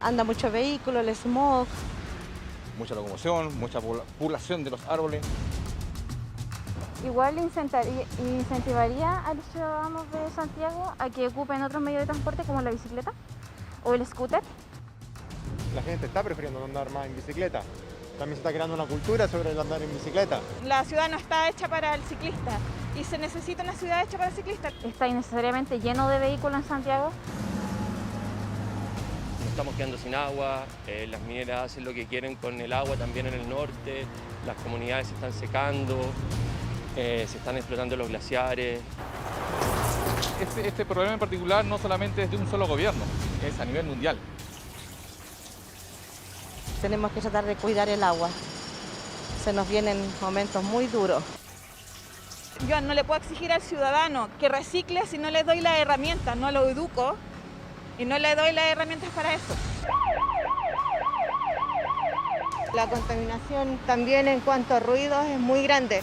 Anda mucho vehículo, el smog. Mucha locomoción, mucha población de los árboles. Igual incentivaría a los ciudadanos de Santiago a que ocupen otros medios de transporte como la bicicleta o el scooter. La gente está prefiriendo andar más en bicicleta. También se está creando una cultura sobre el andar en bicicleta. La ciudad no está hecha para el ciclista y se necesita una ciudad hecha para el ciclista. Está innecesariamente lleno de vehículos en Santiago. Nos estamos quedando sin agua, las mineras hacen lo que quieren con el agua también en el norte, las comunidades se están secando, se están explotando los glaciares. Este problema en particular no solamente es de un solo gobierno, es a nivel mundial. Tenemos que tratar de cuidar el agua. Se nos vienen momentos muy duros. Yo no le puedo exigir al ciudadano que recicle si no le doy las herramientas, no lo educo y no le doy las herramientas para eso. La contaminación también en cuanto a ruidos es muy grande.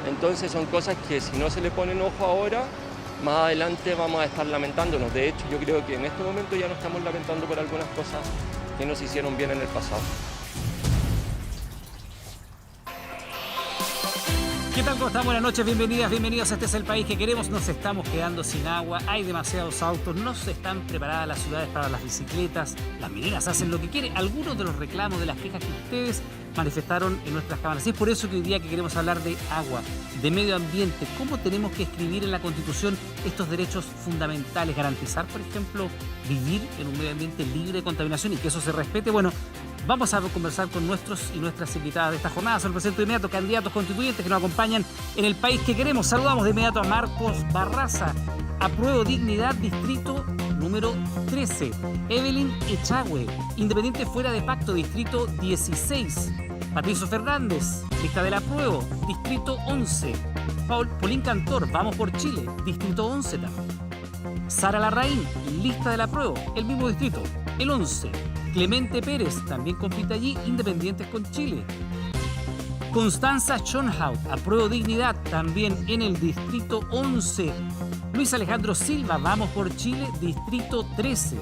Entonces son cosas que si no se le ponen ojo ahora, más adelante vamos a estar lamentándonos. De hecho, yo creo que en este momento ya nos estamos lamentando por algunas cosas que nos hicieron bien en el pasado. ¿Qué tal? ¿Cómo están? Buenas noches, bienvenidas, bienvenidos a Este es el País que Queremos. Nos estamos quedando sin agua, hay demasiados autos, no se están preparadas las ciudades para las bicicletas, las mineras hacen lo que quieren. Algunos de los reclamos, de las quejas que ustedes manifestaron en nuestras cámaras. Y es por eso que hoy día que queremos hablar de agua, de medio ambiente, cómo tenemos que escribir en la Constitución estos derechos fundamentales, garantizar, por ejemplo, vivir en un medio ambiente libre de contaminación y que eso se respete. Bueno, vamos a conversar con nuestros y nuestras invitadas de esta jornada. Son el presente de inmediato candidatos constituyentes que nos acompañan en el país que queremos. Saludamos de inmediato a Marcos Barraza, Apruebo Dignidad, distrito número 13. Evelyn Echagüe, Independiente Fuera de Pacto, distrito 16. Patricio Fernández, lista del Apruebo, distrito 11. Paulín Cantor, Vamos por Chile, distrito 11 también. Sara Larraín, lista del Apruebo, el mismo distrito, el 11. Clemente Pérez, también compite allí, Independientes con Chile. Constanza Schonhaut, Apruebo Dignidad, también en el distrito 11. Luis Alejandro Silva, Vamos por Chile, distrito 13.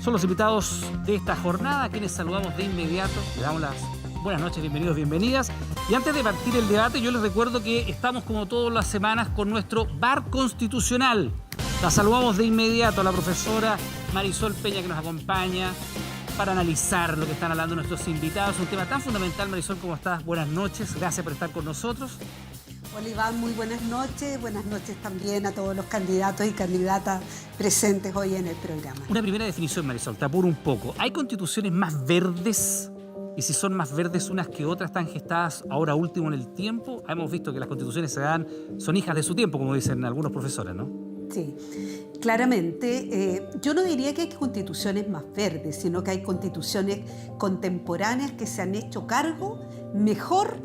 Son los invitados de esta jornada, a quienes saludamos de inmediato. Le damos las buenas noches, bienvenidos, bienvenidas. Y antes de partir el debate, yo les recuerdo que estamos como todas las semanas con nuestro bar constitucional. La saludamos de inmediato a la profesora Marisol Peña, que nos acompaña para analizar lo que están hablando nuestros invitados. Un tema tan fundamental. Marisol, ¿cómo estás? Buenas noches, gracias por estar con nosotros. Hola Iván, muy buenas noches también a todos los candidatos y candidatas presentes hoy en el programa. Una primera definición, Marisol, te apuro un poco. ¿Hay constituciones más verdes? Y si son más verdes unas que otras, están gestadas ahora último en el tiempo. Hemos visto que las constituciones son hijas de su tiempo, como dicen algunos profesores, ¿no? Sí, claramente. Yo no diría que hay constituciones más verdes, sino que hay constituciones contemporáneas que se han hecho cargo mejor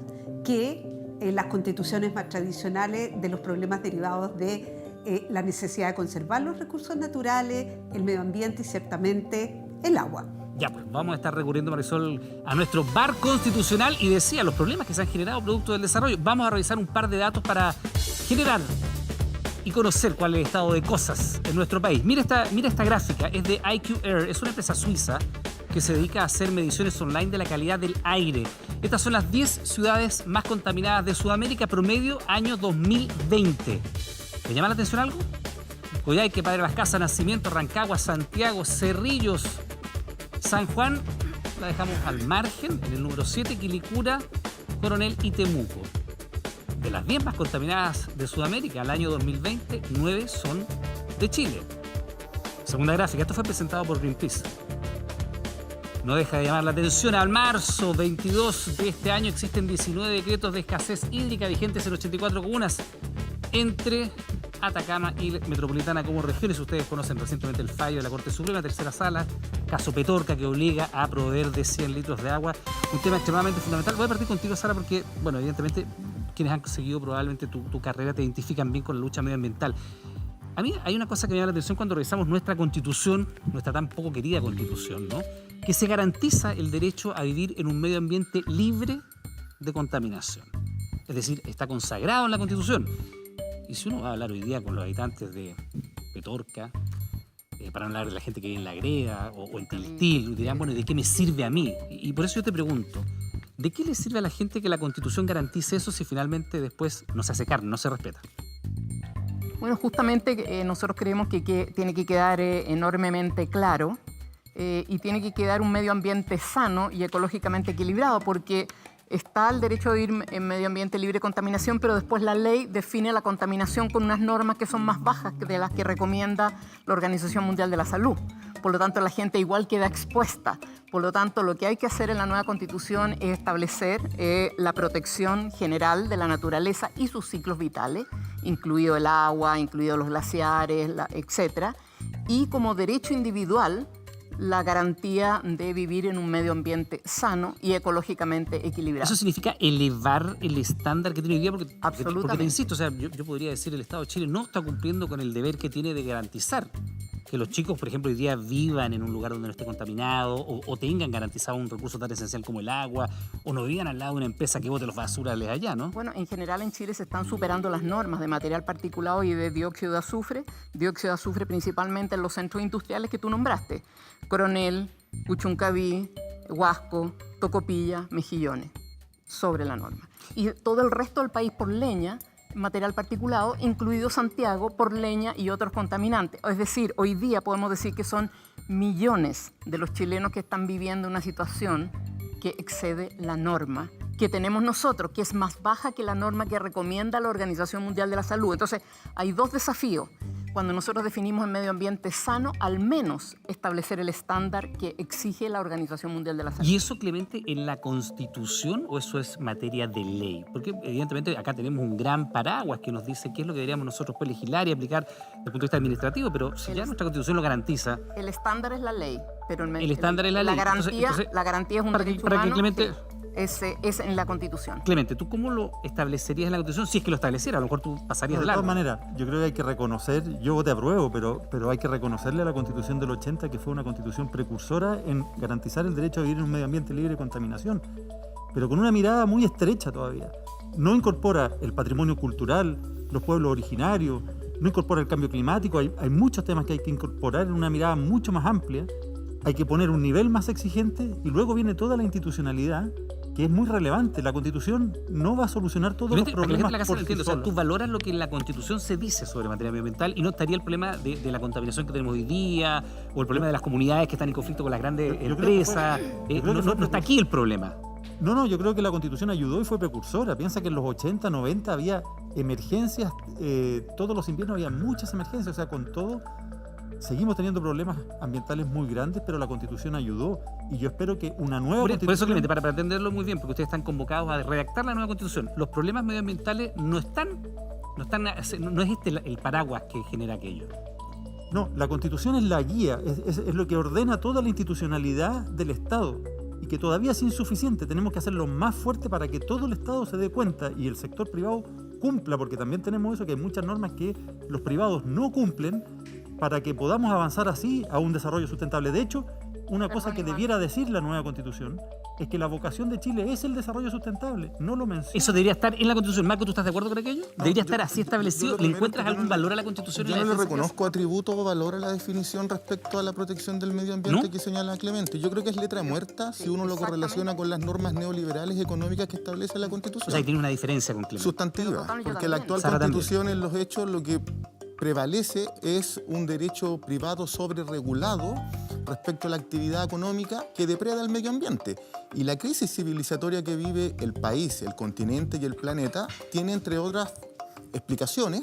que las constituciones más tradicionales de los problemas derivados de la necesidad de conservar los recursos naturales, el medio ambiente y ciertamente el agua. Ya, pues vamos a estar recurriendo, Marisol, a nuestro bar constitucional y decía los problemas que se han generado producto del desarrollo. Vamos a revisar un par de datos para generar y conocer cuál es el estado de cosas en nuestro país. Mira esta gráfica, es de IQ Air, es una empresa suiza que se dedica a hacer mediciones online de la calidad del aire. Estas son las 10 ciudades más contaminadas de Sudamérica, promedio año 2020. ¿Te llama la atención algo? Coyhaique, Padre Las Casas, Nacimiento, Rancagua, Santiago, Cerrillos, San Juan, la dejamos al margen, en el número 7, Quilicura, Coronel y Temuco. De las 10 más contaminadas de Sudamérica al año 2020, 9 son de Chile. Segunda gráfica, esto fue presentado por Greenpeace. No deja de llamar la atención. Al marzo 22 de este año existen 19 decretos de escasez hídrica vigentes en 84 comunas, entre Atacama y Metropolitana como regiones. Ustedes conocen recientemente el fallo de la Corte Suprema, tercera sala, caso Petorca, que obliga a proveer de 100 litros de agua. Un tema extremadamente fundamental. Voy a partir contigo, Sara, porque, bueno, evidentemente, quienes han seguido probablemente tu carrera te identifican bien con la lucha medioambiental. A mí hay una cosa que me llama la atención cuando revisamos nuestra Constitución, nuestra tan poco querida Constitución, ¿no? Que se garantiza el derecho a vivir en un medio ambiente libre de contaminación. Es decir, está consagrado en la Constitución. Y si uno va a hablar hoy día con los habitantes de Petorca, para no hablar de la gente que vive en La Greda o en Tiltil, dirán, bueno, ¿de qué me sirve a mí? Y por eso yo te pregunto, ¿de qué le sirve a la gente que la Constitución garantice eso si finalmente después no se hace carne, no se respeta? Bueno, justamente nosotros creemos que tiene que quedar enormemente claro y tiene que quedar un medio ambiente sano y ecológicamente equilibrado, porque está el derecho a vivir en medio ambiente libre de contaminación, pero después la ley define la contaminación con unas normas que son más bajas de las que recomienda la Organización Mundial de la Salud. Por lo tanto, la gente igual queda expuesta. Por lo tanto, lo que hay que hacer en la nueva Constitución es establecer la protección general de la naturaleza y sus ciclos vitales, incluido el agua, incluido los glaciares, etc. Y como derecho individual, la garantía de vivir en un medio ambiente sano y ecológicamente equilibrado. ¿Eso significa elevar el estándar que tiene hoy día? Porque Absolutamente. te insisto, o sea, yo podría decir el Estado de Chile no está cumpliendo con el deber que tiene de garantizar que los chicos, por ejemplo, hoy día vivan en un lugar donde no esté contaminado o tengan garantizado un recurso tan esencial como el agua, o no vivan al lado de una empresa que bote los basurales allá, ¿no? Bueno, en general en Chile se están superando las normas de material particulado y de dióxido de azufre principalmente en los centros industriales que tú nombraste, Coronel, Puchuncaví, Huasco, Tocopilla, Mejillones, sobre la norma. Y todo el resto del país por leña, material particulado, incluido Santiago, por leña y otros contaminantes. Es decir, hoy día podemos decir que son millones de los chilenos que están viviendo una situación que excede la norma que tenemos nosotros, que es más baja que la norma que recomienda la Organización Mundial de la Salud. Entonces, hay dos desafíos. Cuando nosotros definimos el medio ambiente sano, al menos establecer el estándar que exige la Organización Mundial de la Salud. ¿Y eso, Clemente, en la Constitución o eso es materia de ley? Porque evidentemente acá tenemos un gran paraguas que nos dice qué es lo que deberíamos nosotros pues, legislar y aplicar desde el punto de vista administrativo, pero si ya nuestra Constitución lo garantiza... El estándar es la ley, pero el estándar es la ley. La garantía es un derecho humano. Que Clemente, es en la Constitución. Clemente, ¿tú cómo lo establecerías en la Constitución? Si es que lo estableciera, a lo mejor tú pasarías de largo. De todas maneras, yo creo que hay que reconocer, yo te apruebo, pero hay que reconocerle a la Constitución del 80 que fue una Constitución precursora en garantizar el derecho a vivir en un medio ambiente libre de contaminación, pero con una mirada muy estrecha todavía. No incorpora el patrimonio cultural, los pueblos originarios, no incorpora el cambio climático, hay muchos temas que hay que incorporar en una mirada mucho más amplia, hay que poner un nivel más exigente y luego viene toda la institucionalidad que es muy relevante. La Constitución no va a solucionar todos los problemas por sí sola. O sea, tú valoras lo que en la Constitución se dice sobre materia ambiental y no estaría el problema de la contaminación que tenemos hoy día o el problema de las comunidades que están en conflicto con las grandes empresas. No está aquí el problema. No, yo creo que la Constitución ayudó y fue precursora. Piensa que en los 80, 90 había emergencias, todos los inviernos había muchas emergencias, o sea, con todo seguimos teniendo problemas ambientales muy grandes, pero la Constitución ayudó y yo espero que una nueva Constitución... Por eso, Clemente, para entenderlo muy bien, porque ustedes están convocados a redactar la nueva Constitución, los problemas medioambientales no es el paraguas que genera aquello. No, la Constitución es la guía, es lo que ordena toda la institucionalidad del Estado y que todavía es insuficiente. Tenemos que hacerlo más fuerte para que todo el Estado se dé cuenta y el sector privado cumpla, porque también tenemos eso, que hay muchas normas que los privados no cumplen para que podamos avanzar así a un desarrollo sustentable. De hecho, una cosa que debiera decir la nueva Constitución es que la vocación de Chile es el desarrollo sustentable. No lo menciona. Eso debería estar en la Constitución. Marco, ¿tú estás de acuerdo con aquello? ¿Debería estar así establecido? ¿Le encuentras algún valor a la Constitución? Yo no le reconozco atributo o valor a la definición respecto a la protección del medio ambiente que señala Clemente. Yo creo que es letra muerta si uno lo correlaciona con las normas neoliberales económicas que establece la Constitución. O sea, tiene una diferencia con Clemente. Sustantiva, porque la actual Constitución en los hechos lo que prevalece es un derecho privado sobreregulado respecto a la actividad económica que depreda el medio ambiente. Y la crisis civilizatoria que vive el país, el continente y el planeta tiene, entre otras explicaciones,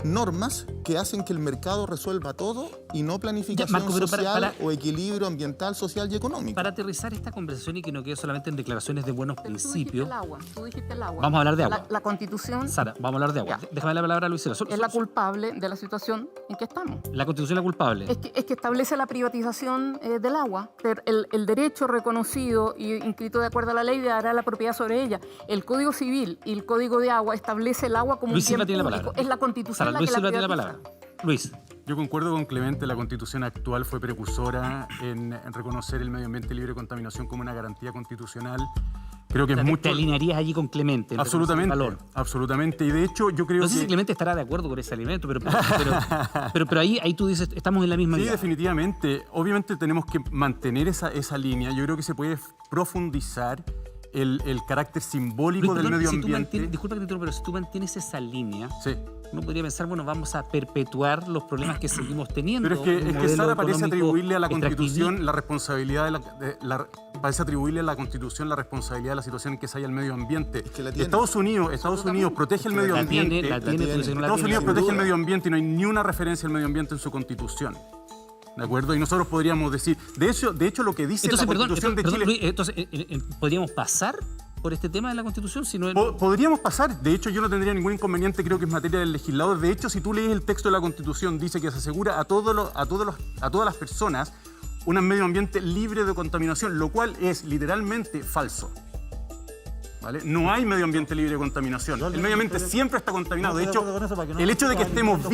normas que hacen que el mercado resuelva todo y no planificación social o equilibrio ambiental, social y económico. Para aterrizar esta conversación y que no quede solamente en declaraciones de buenos principios, tú dijiste el agua. Vamos a hablar de agua. La Constitución... Sara, vamos a hablar de agua. Déjame la palabra a Luis. Es la culpable de la situación en que estamos. La Constitución es la culpable. Es que establece la privatización del agua. El derecho reconocido y inscrito de acuerdo a la ley dará la propiedad sobre ella. El Código Civil y el Código de Agua establece el agua como un bien público. Es la Constitución Sara, la Luis que Silva la tiene la palabra. Luis. Yo concuerdo con Clemente, la Constitución actual fue precursora en reconocer el medio ambiente libre de contaminación como una garantía constitucional Creo que O sea, es mucho... Te alinearías allí con Clemente. Absolutamente, valor. absolutamente. Y de hecho yo creo No sé que... si Clemente estará de acuerdo con ese alimento, pero ahí tú dices, estamos en la misma Sí, mirada. definitivamente. Obviamente tenemos que mantener esa línea. Yo creo que se puede profundizar el carácter simbólico Luis, del perdón, medio si tú ambiente. disculpa que te interrumpa, pero si tú mantienes esa línea, Sí. uno podría pensar, bueno, vamos a perpetuar los problemas que seguimos teniendo. Pero es que Sara parece atribuirle a la extractivista. Constitución la responsabilidad parece atribuirle a la Constitución la responsabilidad de la situación en que se halla el medio ambiente. Es que la tiene. Estados Unidos protege el medio ambiente. La tiene, tú dices que no la Estados tiene. Unidos protege el medio ambiente y no hay ni una referencia al medio ambiente en su Constitución. ¿De acuerdo? Y nosotros podríamos decir, de hecho lo que dice la Constitución de Chile... Luis, entonces, ¿podríamos pasar por este tema de la Constitución? Si no Podríamos pasar. De hecho, yo no tendría ningún inconveniente, creo que es materia del legislador. De hecho, si tú lees el texto de la Constitución, dice que se asegura a todas las personas un medio ambiente libre de contaminación, lo cual es literalmente falso. ¿Vale? No hay medio ambiente libre de contaminación. El medio ambiente siempre está contaminado. De hecho, el hecho de que estemos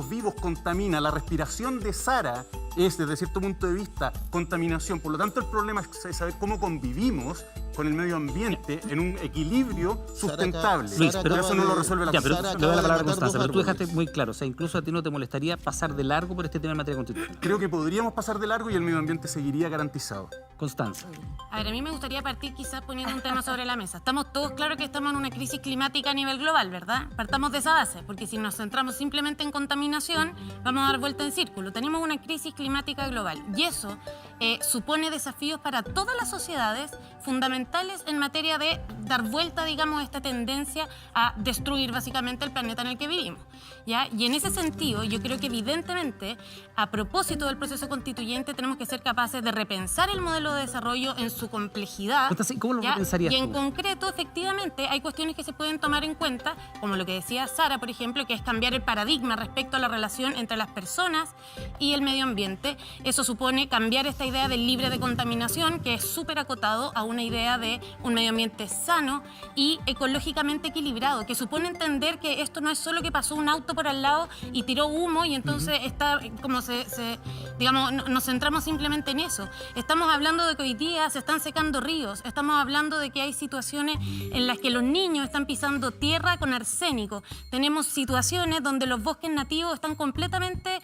vivos contamina. La respiración de Sara es, desde cierto punto de vista, contaminación. Por lo tanto, el problema es saber cómo convivimos con el medio ambiente en un equilibrio sustentable. Luis, pero eso no lo resuelve la Constitución. Te doy la palabra a Constanza, pero tú dejaste muy claro. O sea, incluso a ti no te molestaría pasar de largo por este tema en materia constitucional. Creo que podríamos pasar de largo y el medio ambiente seguiría garantizado. Constanza. A ver, a mí me gustaría partir quizás poniendo un tema sobre la mesa. Estamos todos claros que estamos en una crisis climática a nivel global, ¿verdad? Partamos de esa base, porque si nos centramos simplemente en contaminación, vamos a dar vuelta en círculo. Tenemos una crisis climática global y eso supone desafíos para todas las sociedades fundamentales en materia de dar vuelta, digamos, a esta tendencia a destruir básicamente el planeta en el que vivimos, ¿ya? Y en ese sentido, yo creo que evidentemente, a propósito del proceso constituyente, tenemos que ser capaces de repensar el modelo de desarrollo en su complejidad. ¿Cómo lo repensarías Y en tú? concreto, efectivamente, hay cuestiones que se pueden tomar en cuenta, como lo que decía Sara, por ejemplo, que es cambiar el paradigma respecto a la relación entre las personas y el medio ambiente. Eso supone cambiar esta idea del libre de contaminación, que es súper acotado a una idea de un medio ambiente sano y ecológicamente equilibrado, que supone entender que esto no es solo que pasó un auto por al lado y tiró humo y entonces está como digamos, nos centramos simplemente en eso. Estamos hablando de que hoy día se están secando ríos, estamos hablando de que hay situaciones en las que los niños están pisando tierra con arsénico. Tenemos situaciones donde los bosques nativos están completamente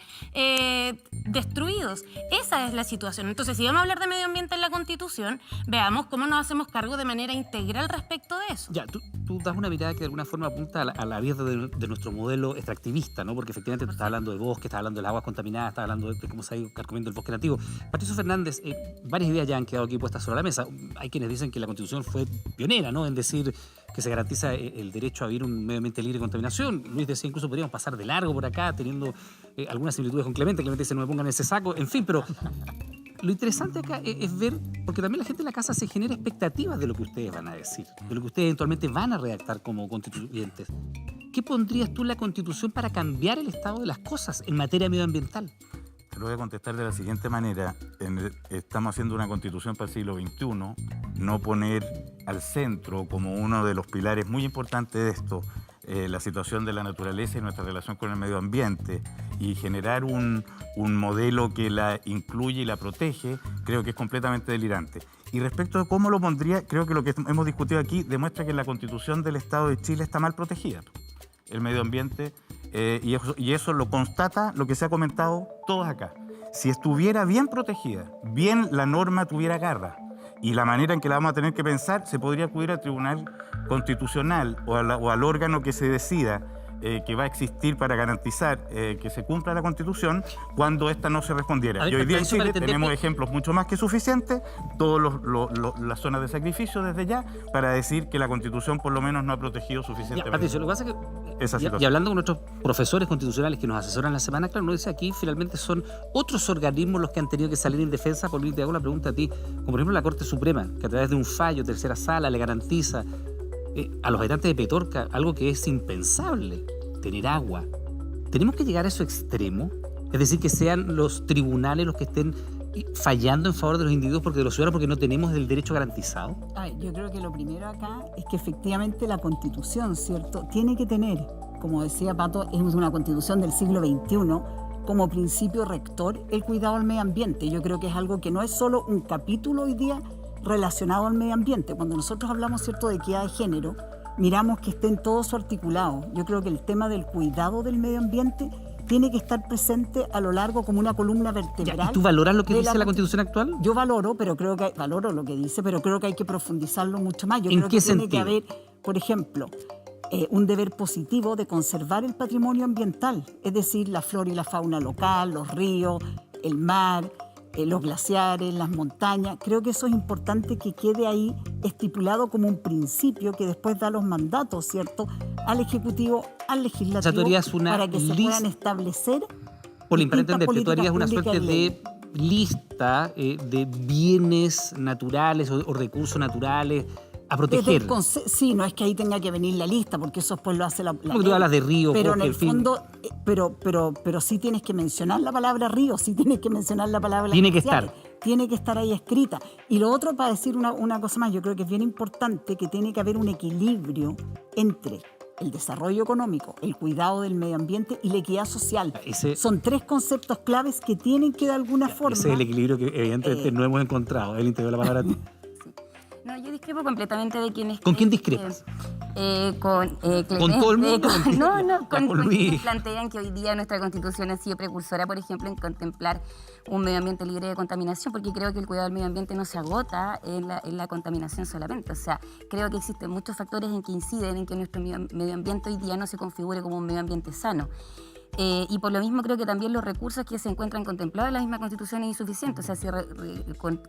destruidos. Esa es la situación. Entonces, si vamos a hablar de medio ambiente en la Constitución, veamos cómo nos hacemos cargo de manera integral respecto de eso. Ya, tú das una mirada que de alguna forma apunta a la vida de nuestro modelo extractivista, ¿no? Porque efectivamente tú estás hablando de bosque, estás hablando de las aguas contaminadas, estás hablando de cómo se ha ido carcomiendo el bosque nativo. Patricio Fernández, varias ideas ya han quedado aquí puestas sobre la mesa. Hay quienes dicen que la Constitución fue pionera, ¿no?, en decir que se garantiza el derecho a vivir un medio ambiente libre de contaminación. Luis decía incluso podríamos pasar de largo por acá, teniendo algunas similitudes con Clemente. Clemente dice no me pongan en ese saco, en fin, pero lo interesante acá es ver, porque también la gente en la casa se genera expectativas de lo que ustedes van a decir, de lo que ustedes eventualmente van a redactar como constituyentes. ¿Qué pondrías tú en la Constitución para cambiar el estado de las cosas en materia medioambiental? Te lo voy a contestar de la siguiente manera. Estamos haciendo una constitución para el siglo XXI, no poner al centro como uno de los pilares muy importantes de esto la situación de la naturaleza y nuestra relación con el medio ambiente y generar un modelo que la incluye y la protege, creo que es completamente delirante. Y respecto de cómo lo pondría, creo que lo que hemos discutido aquí demuestra que la Constitución del Estado de Chile está mal protegida. El medio ambiente, y eso lo constata lo que se ha comentado todos acá. Si estuviera bien protegida, bien la norma tuviera garra, y la manera en que la vamos a tener que pensar, se podría acudir al Tribunal Constitucional o al órgano que se decida que va a existir para garantizar que se cumpla la Constitución cuando esta no se respondiera. Y hoy día en Chile tenemos ejemplos mucho más que suficientes, todas las zonas de sacrificio desde ya, para decir que la Constitución por lo menos no ha protegido suficientemente. Patricio, lo que pasa es que, y hablando con nuestros profesores constitucionales que nos asesoran la semana, claro, nos dice aquí finalmente son otros organismos los que han tenido que salir en defensa. Por te hago la pregunta a ti, como por ejemplo la Corte Suprema, que a través de un fallo, tercera sala, le garantiza a los habitantes de Petorca algo que es impensable, tener agua. ¿Tenemos que llegar a ese extremo? Es decir, que sean los tribunales los que estén fallando en favor de los individuos porque de los ciudadanos porque no tenemos el derecho garantizado. Yo creo que lo primero acá es que efectivamente la Constitución, ¿cierto?, tiene que tener, como decía Pato, es una Constitución del siglo XXI, como principio rector el cuidado del medio ambiente. Yo creo que es algo que no es solo un capítulo hoy día relacionado al medio ambiente. Cuando nosotros hablamos, ¿cierto?, de equidad de género, miramos que esté en todo su articulado. Yo creo que el tema del cuidado del medio ambiente tiene que estar presente a lo largo como una columna vertebral. ¿Y tú valoras lo que dice la Constitución actual? Yo valoro, pero creo que valoro lo que dice, pero creo que hay que profundizarlo mucho más. Yo ¿En creo qué que tiene que sentido? haber, por ejemplo, un deber positivo de conservar el patrimonio ambiental, es decir, la flora y la fauna local, los ríos, el mar, los glaciares, las montañas. Creo que eso es importante que quede ahí estipulado como un principio que después da los mandatos, ¿cierto?, al Ejecutivo, al Legislativo, O sea, tú harías una para que se puedan establecer. Por para entenderte, tú políticas harías una públicas suerte y de leyes. lista de bienes naturales o recursos naturales a proteger. Sí, no es que ahí tenga que venir la lista, porque eso después lo hace la Porque tú hablas de río, pero bosque, en el en fin. fondo, pero sí tienes que mencionar la palabra río, sí tienes que mencionar la palabra Tiene que glaciares. estar. Tiene que estar ahí escrita. Y lo otro, para decir una cosa más, yo creo que es bien importante que tiene que haber un equilibrio entre el desarrollo económico, el cuidado del medio ambiente y la equidad social. Son tres conceptos claves que tienen que de alguna forma... Ese es el equilibrio que evidentemente no hemos encontrado. Él te doy la palabra a ti. No, yo discrepo completamente de quienes... ¿Con quién discrepas? Con todo el mundo. Con Con Luis. quienes plantean que hoy día nuestra Constitución ha sido precursora, por ejemplo, en contemplar un medio ambiente libre de contaminación, porque creo que el cuidado del medio ambiente no se agota en la contaminación solamente. O sea, creo que existen muchos factores en que inciden en que nuestro medio ambiente hoy día no se configure como un medio ambiente sano. Y por lo mismo creo que también los recursos que se encuentran contemplados en la misma Constitución es insuficiente. O sea, si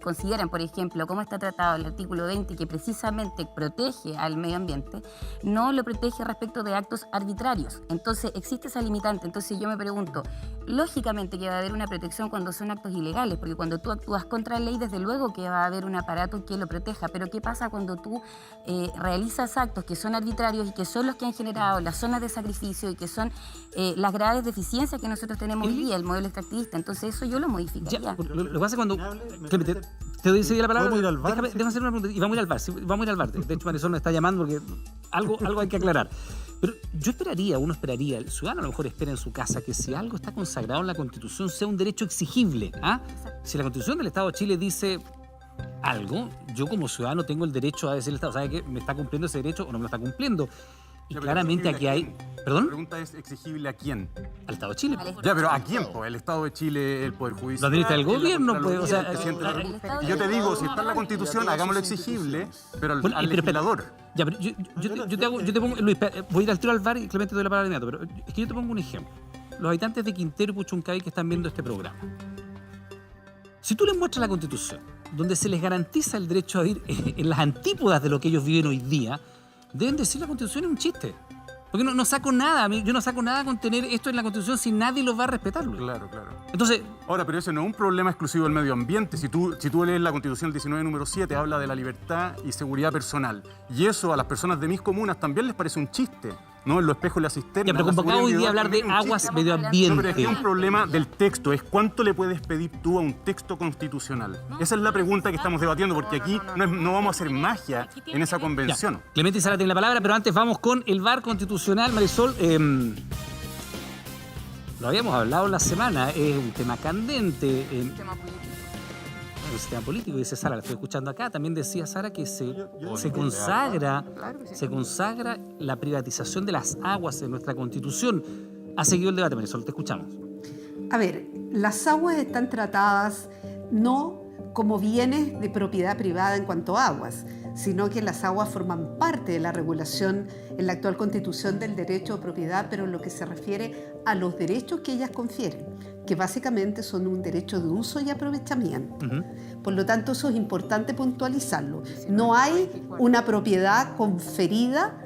consideran, por ejemplo, cómo está tratado el artículo 20, que precisamente protege al medio ambiente, no lo protege respecto de actos arbitrarios. Entonces, existe esa limitante. Entonces, yo me pregunto, lógicamente que va a haber una protección cuando son actos ilegales, porque cuando tú actúas contra la ley, desde luego que va a haber un aparato que lo proteja. Pero ¿qué pasa cuando tú realizas actos que son arbitrarios y que son los que han generado las zonas de sacrificio y que son las graves deficiencias que nosotros tenemos hoy día, el modelo extractivista? Entonces eso yo lo modificaría. Lo que pasa cuando... Clemente, te doy seguir la palabra. ¿Podemos ir al VAR? Déjame hacer una pregunta. Y vamos a ir al VAR. Sí, vamos a ir al VAR. De hecho, Marisol nos está llamando porque algo hay que aclarar. Pero uno esperaría, el ciudadano a lo mejor espera en su casa que si algo está consagrado en la Constitución sea un derecho exigible. Si la Constitución del Estado de Chile dice algo, yo como ciudadano tengo el derecho a decirle al Estado, ¿sabe qué? ¿Me está cumpliendo ese derecho o no me lo está cumpliendo? Y claramente aquí hay... ¿Perdón? La pregunta es, ¿exigible a quién? Al Estado de Chile. Ya, pero ¿a quién? Pues el Estado de Chile, el Poder Judicial... Lo administra el gobierno, pues, o sea... el presidente de la República. Y yo te digo, si está en la Constitución, hagámoslo exigible, pero al legislador. Ya, pero yo te pongo... Luis, voy a ir al tiro al VAR y Clemente te doy la palabra de inmediato, pero es que yo te pongo un ejemplo. Los habitantes de Quintero y Puchuncaví que están viendo este programa. Si tú les muestras la Constitución, donde se les garantiza el derecho a vivir en las antípodas de lo que ellos viven hoy día, deben decir la Constitución es un chiste. Porque no saco nada, yo no saco nada con tener esto en la Constitución si nadie lo va a respetar. Claro, claro. Entonces... Ahora, pero ese no es un problema exclusivo del medio ambiente. Si tú lees la Constitución 19, número 7, habla de la libertad y seguridad personal. Y eso a las personas de mis comunas también les parece un chiste. ¿No? En los espejos y la cisterna. Ya, pero convocado hoy día a hablar de aguas, medio ambiente. No, pero es que un problema del texto es cuánto le puedes pedir tú a un texto constitucional. Esa es la pregunta que estamos debatiendo, porque aquí no vamos a hacer magia en esa convención. Ya. Clemente y Sara tienen la palabra, pero antes vamos con el VAR constitucional. Marisol, lo habíamos hablado la semana, es un tema candente. El sistema político, dice Sara, la estoy escuchando acá, también decía Sara que se consagra la privatización de las aguas en nuestra Constitución. Ha seguido el debate, Marisol, te escuchamos. A ver, las aguas están tratadas no como bienes de propiedad privada en cuanto a aguas, sino que las aguas forman parte de la regulación en la actual Constitución del derecho de propiedad, pero en lo que se refiere a los derechos que ellas confieren, que básicamente son un derecho de uso y aprovechamiento. Por lo tanto, eso es importante puntualizarlo. No hay una propiedad conferida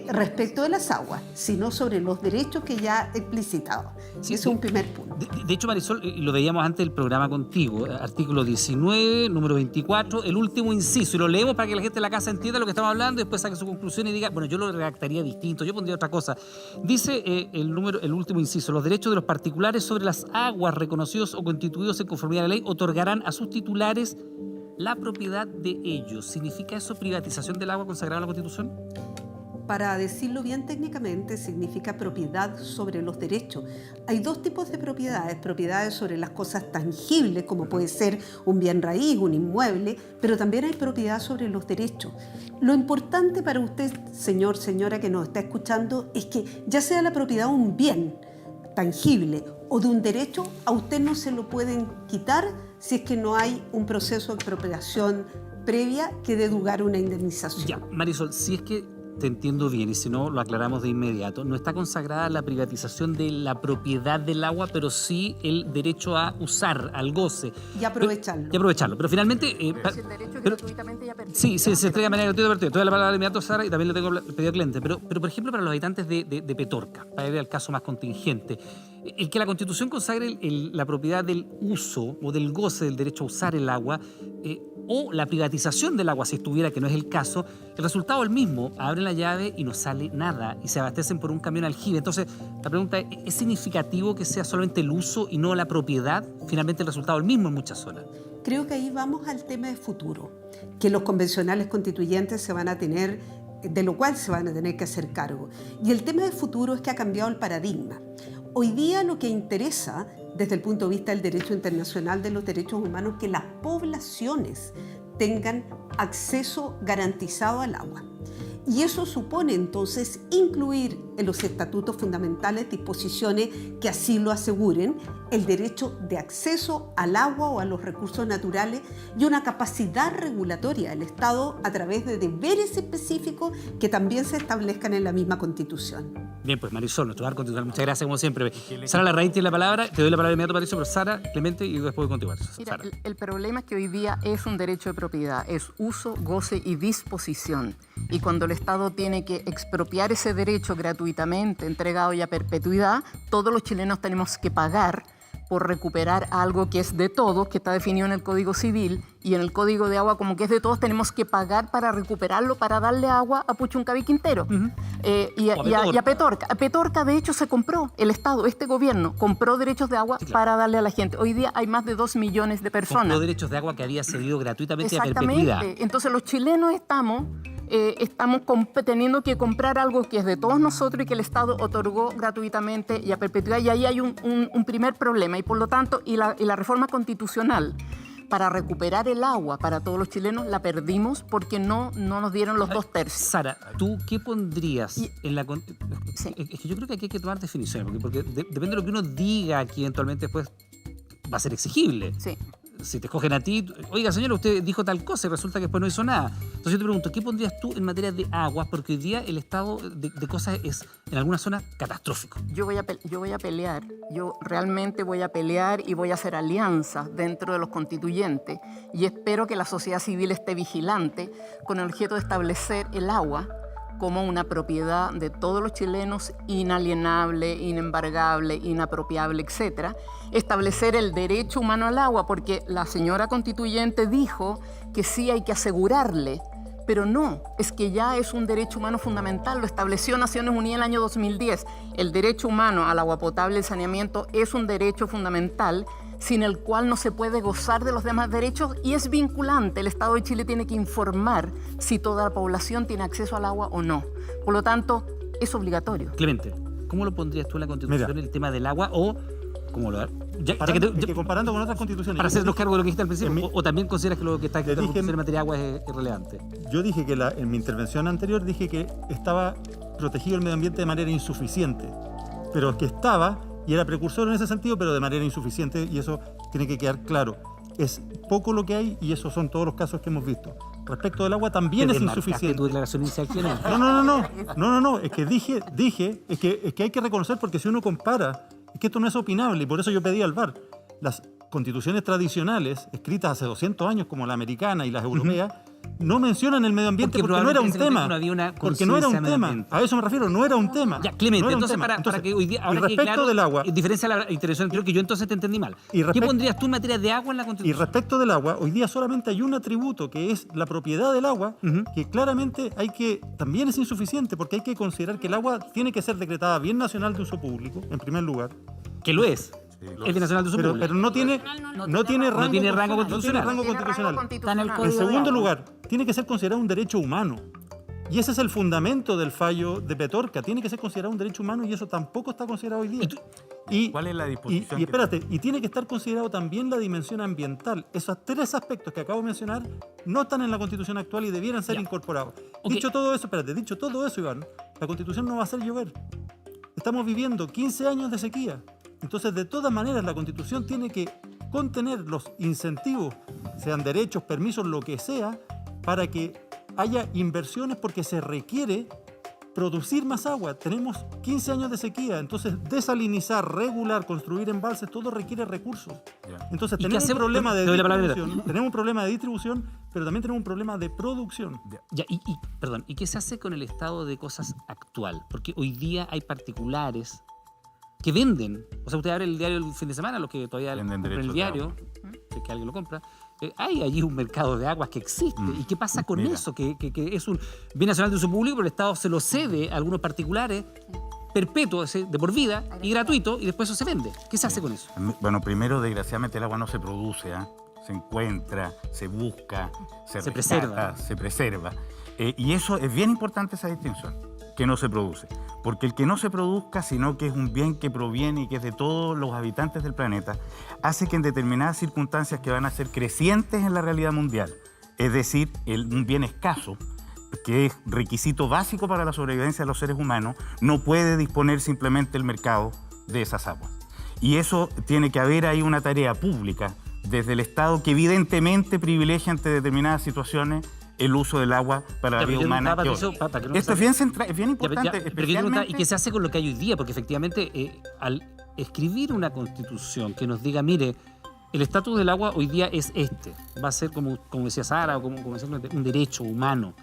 respecto de las aguas, sino sobre los derechos que ya he explicitado. Sí, es un primer punto. De hecho, Marisol, lo veíamos antes del programa contigo, artículo 19, número 24, el último inciso, y lo leemos para que la gente de la casa entienda lo que estamos hablando y después saque su conclusión y diga, bueno, yo lo redactaría distinto, yo pondría otra cosa. Dice el último inciso, los derechos de los particulares sobre las aguas reconocidos o constituidos en conformidad a la ley otorgarán a sus titulares la propiedad de ellos. ¿Significa eso privatización del agua consagrada en la Constitución? para decirlo bien técnicamente, significa propiedad sobre los derechos. Hay dos tipos de propiedades: propiedades sobre las cosas tangibles, como puede ser un bien raíz, un inmueble, pero también hay propiedad sobre los derechos. Lo importante para usted, señor, señora que nos está escuchando, es que ya sea la propiedad de un bien tangible o de un derecho, a usted no se lo pueden quitar si es que no hay un proceso de expropiación previa que dé lugar a una indemnización. Ya, Marisol, si es que te entiendo bien y si no lo aclaramos de inmediato, no está consagrada la privatización de la propiedad del agua, pero sí el derecho a usar, al goce. Y aprovecharlo. Pero finalmente... el derecho gratuitamente ya perdido. Sí, se entrega de manera gratuita. Te doy la palabra de inmediato, Sara, y también le tengo pedido al cliente. Pero, por ejemplo, para los habitantes de Petorca, para ir al caso más contingente, el que la Constitución consagre la propiedad del uso o del goce del derecho a usar el agua, o la privatización del agua, si estuviera, que no es el caso, el resultado es el mismo. Abren la llave y no sale nada y se abastecen por un camión aljibe. Entonces, la pregunta ¿es significativo que sea solamente el uso y no la propiedad? Finalmente el resultado es el mismo en muchas zonas. Creo que ahí vamos al tema de futuro, que los convencionales constituyentes se van a tener, de lo cual se van a tener que hacer cargo. Y el tema de futuro es que ha cambiado el paradigma. Hoy día lo que interesa desde el punto de vista del derecho internacional de los derechos humanos es que las poblaciones tengan acceso garantizado al agua. Y eso supone entonces incluir en los estatutos fundamentales disposiciones que así lo aseguren, el derecho de acceso al agua o a los recursos naturales y una capacidad regulatoria del Estado a través de deberes específicos que también se establezcan en la misma Constitución. Bien, pues Marisol, nuestro bar constitucional, muchas gracias como siempre. Sara Larraín tiene la palabra, te doy la palabra inmediato, Marisol, pero Sara, Clemente y después de continuar. Mira, el problema es que hoy día es un derecho de propiedad, es uso, goce y disposición. Y cuando el Estado tiene que expropiar ese derecho gratuitamente, entregado ya a perpetuidad, todos los chilenos tenemos que pagar por recuperar algo que es de todos, que está definido en el Código Civil, y en el Código de Agua, como que es de todos, tenemos que pagar para recuperarlo, para darle agua a Puchuncaví Quintero y a Petorca. A Petorca, de hecho, se compró, el Estado, este gobierno, compró derechos de agua para darle a la gente. Hoy día hay más de 2 millones de personas. Compró derechos de agua que había cedido gratuitamente a perpetuidad. Exactamente. Entonces los chilenos estamos teniendo que comprar algo que es de todos nosotros y que el Estado otorgó gratuitamente y a perpetuidad, y ahí hay un primer problema, y por lo tanto, y la reforma constitucional para recuperar el agua para todos los chilenos la perdimos porque no nos dieron los 2/3. Sara, ¿tú qué pondrías en la... Sí. Es que yo creo que aquí hay que tomar definiciones, porque depende de lo que uno diga aquí, eventualmente después va a ser exigible. Sí. Si te escogen a ti, oiga señora, usted dijo tal cosa y resulta que después no hizo nada. Entonces yo te pregunto, ¿qué pondrías tú en materia de aguas? Porque hoy día el estado de cosas es en algunas zonas catastrófico. Yo voy a pelear, yo realmente voy a pelear y voy a hacer alianzas dentro de los constituyentes, y espero que la sociedad civil esté vigilante con el objeto de establecer el agua como una propiedad de todos los chilenos, inalienable, inembargable, inapropiable, etc. Establecer el derecho humano al agua, porque la señora constituyente dijo que sí hay que asegurarle, pero no, es que ya es un derecho humano fundamental, lo estableció Naciones Unidas en el año 2010. El derecho humano al agua potable y el saneamiento es un derecho fundamental sin el cual no se puede gozar de los demás derechos, y es vinculante. El Estado de Chile tiene que informar si toda la población tiene acceso al agua o no. Por lo tanto, es obligatorio. Clemente, ¿cómo lo pondrías tú en la Constitución, el tema del agua? O, ¿cómo lo que comparando con otras constituciones... Para hacernos cargo de lo que dijiste al principio, o también consideras que lo que está escrito en materia de agua es irrelevante. Yo dije que en mi intervención anterior dije que estaba protegido el medio ambiente de manera insuficiente, pero que estaba... y era precursor en ese sentido, pero de manera insuficiente, y eso tiene que quedar claro. Es poco lo que hay, y esos son todos los casos que hemos visto. Respecto del agua también es insuficiente. Tu declaración inicial, Clemente. No, es que dije, es que hay que reconocer, porque si uno compara, es que esto no es opinable, y por eso yo pedí al VAR. Las constituciones tradicionales, escritas hace 200 años, como la americana y las europeas, no mencionan el medio ambiente porque no era un tema. Porque no era un tema. A eso me refiero, no era un tema. Ya, Clemente, no entonces, para que hoy día... Ahora respecto claro, del agua... diferencia a la intervención, creo que yo entonces te entendí mal. ¿Qué pondrías tú en materia de agua en la Constitución? Y respecto del agua, hoy día solamente hay un atributo, que es la propiedad del agua, que claramente también es insuficiente, porque hay que considerar que el agua tiene que ser decretada bien nacional de uso público, en primer lugar. Que lo es. Es nacional de uso público. Pero no tiene rango constitucional. Está en el En segundo lugar, tiene que ser considerado un derecho humano. Y ese es el fundamento del fallo de Petorca. Tiene que ser considerado un derecho humano y eso tampoco está considerado hoy día. ¿Cuál es la disposición? Y espérate, y tiene que estar considerado también la dimensión ambiental. Esos 3 aspectos que acabo de mencionar no están en la Constitución actual y debieran ser incorporados. Dicho todo eso, Iván, la Constitución no va a hacer llover. Estamos viviendo 15 años de sequía. Entonces, de todas maneras, la Constitución tiene que contener los incentivos, sean derechos, permisos, lo que sea, para que haya inversiones porque se requiere producir más agua. Tenemos 15 años de sequía, entonces desalinizar, regular, construir embalses, todo requiere recursos. Entonces tenemos un problema de distribución, pero también tenemos un problema de producción. ¿Y qué se hace con el estado de cosas actual? Porque hoy día hay particulares que venden. O sea, usted abre el diario el fin de semana, los que todavía compran el diario, si es que alguien lo compra. Hay allí un mercado de aguas que existe. ¿Y qué pasa con eso? Que es un bien nacional de uso público, pero el Estado se lo cede a algunos particulares, perpetuo, de por vida, y gratuito, y después eso se vende. ¿Qué se hace con eso? Bueno, primero, desgraciadamente, el agua no se produce, se encuentra, se busca, se rescata, se preserva. Y eso es bien importante, esa distinción, que no se produce. Porque el que no se produzca, sino que es un bien que proviene y que es de todos los habitantes del planeta, hace que en determinadas circunstancias que van a ser crecientes en la realidad mundial, es decir, un bien escaso, que es requisito básico para la sobrevivencia de los seres humanos, no puede disponer simplemente el mercado de esas aguas. Y eso tiene que haber ahí una tarea pública desde el Estado que evidentemente privilegia ante determinadas situaciones el uso del agua para la vida humana. Esto es bien central, es bien importante. Especialmente... ¿Y qué se hace con lo que hay hoy día? Porque efectivamente, al escribir una constitución que nos diga, mire, el estatus del agua hoy día es va a ser, como decía Sara, o como decía, un derecho humano.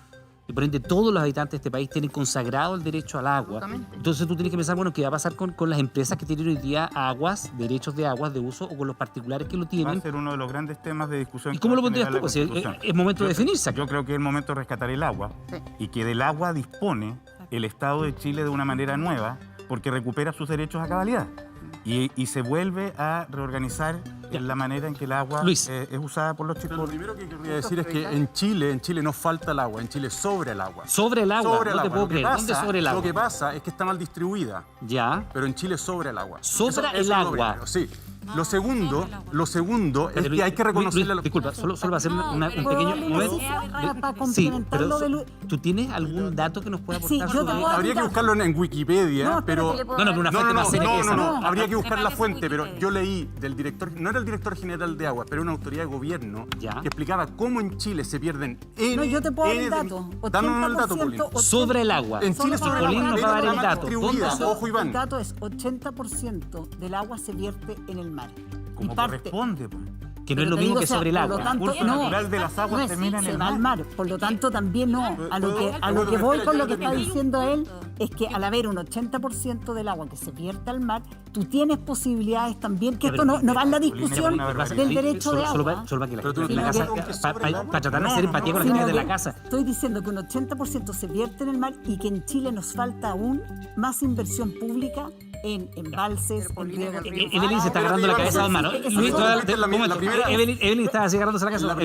Y por ende, todos los habitantes de este país tienen consagrado el derecho al agua. Entonces tú tienes que pensar, bueno, ¿qué va a pasar con las empresas que tienen hoy día aguas, derechos de aguas de uso, o con los particulares que lo tienen? Va a ser uno de los grandes temas de discusión. ¿Y cómo lo pondrías tú? Es momento de definirse. Yo creo que es el momento de rescatar el agua y que del agua dispone el Estado de Chile de una manera nueva porque recupera sus derechos a cabalidad. Y se vuelve a reorganizar en la manera en que el agua es usada por los chilenos. Lo primero que querría decir es que en Chile no falta el agua, en Chile sobra el agua. ¿Sobre el agua? No te puedo creer. ¿Dónde sobre el agua? Lo que pasa es que está mal distribuida. Ya. Pero en Chile sobra el agua. ¿Sobra el agua? Sí. Lo segundo es que hay que reconocerle... Disculpa, solo va a ser un pequeño momento. Sí, pero ¿tú tienes algún dato que nos pueda aportar? Habría que buscarlo en Wikipedia, pero... una fuente más seria que esa. No, habría que buscar la fuente, pero yo leí del director, no era el director general de agua, pero una autoridad de gobierno que explicaba cómo en Chile se pierden yo te puedo dar el dato. 80% sobre el agua. En Chile sobre el agua. Polín nos va a dar el dato. Ojo, Iván. El dato es 80% del agua se vierte en el mar. Como corresponde, pues. Que no es lo mismo que sobre el agua. El curso natural de las aguas termina en el mar. Al mar. Por lo tanto, también no. A lo que voy con lo que está diciendo él es que al haber un 80% del agua que se vierte al mar, tú tienes posibilidades también, que esto no va en la discusión del derecho de agua. Solo para que la casa, para tratar de hacer empatía con la gente de la casa. Estoy diciendo que un 80% se vierte en el mar y que en Chile nos falta aún más inversión pública en embalses, en riego. Evelyn se está agarrando la cabeza a dos manos. Evelyn está así agarrándose la cabeza.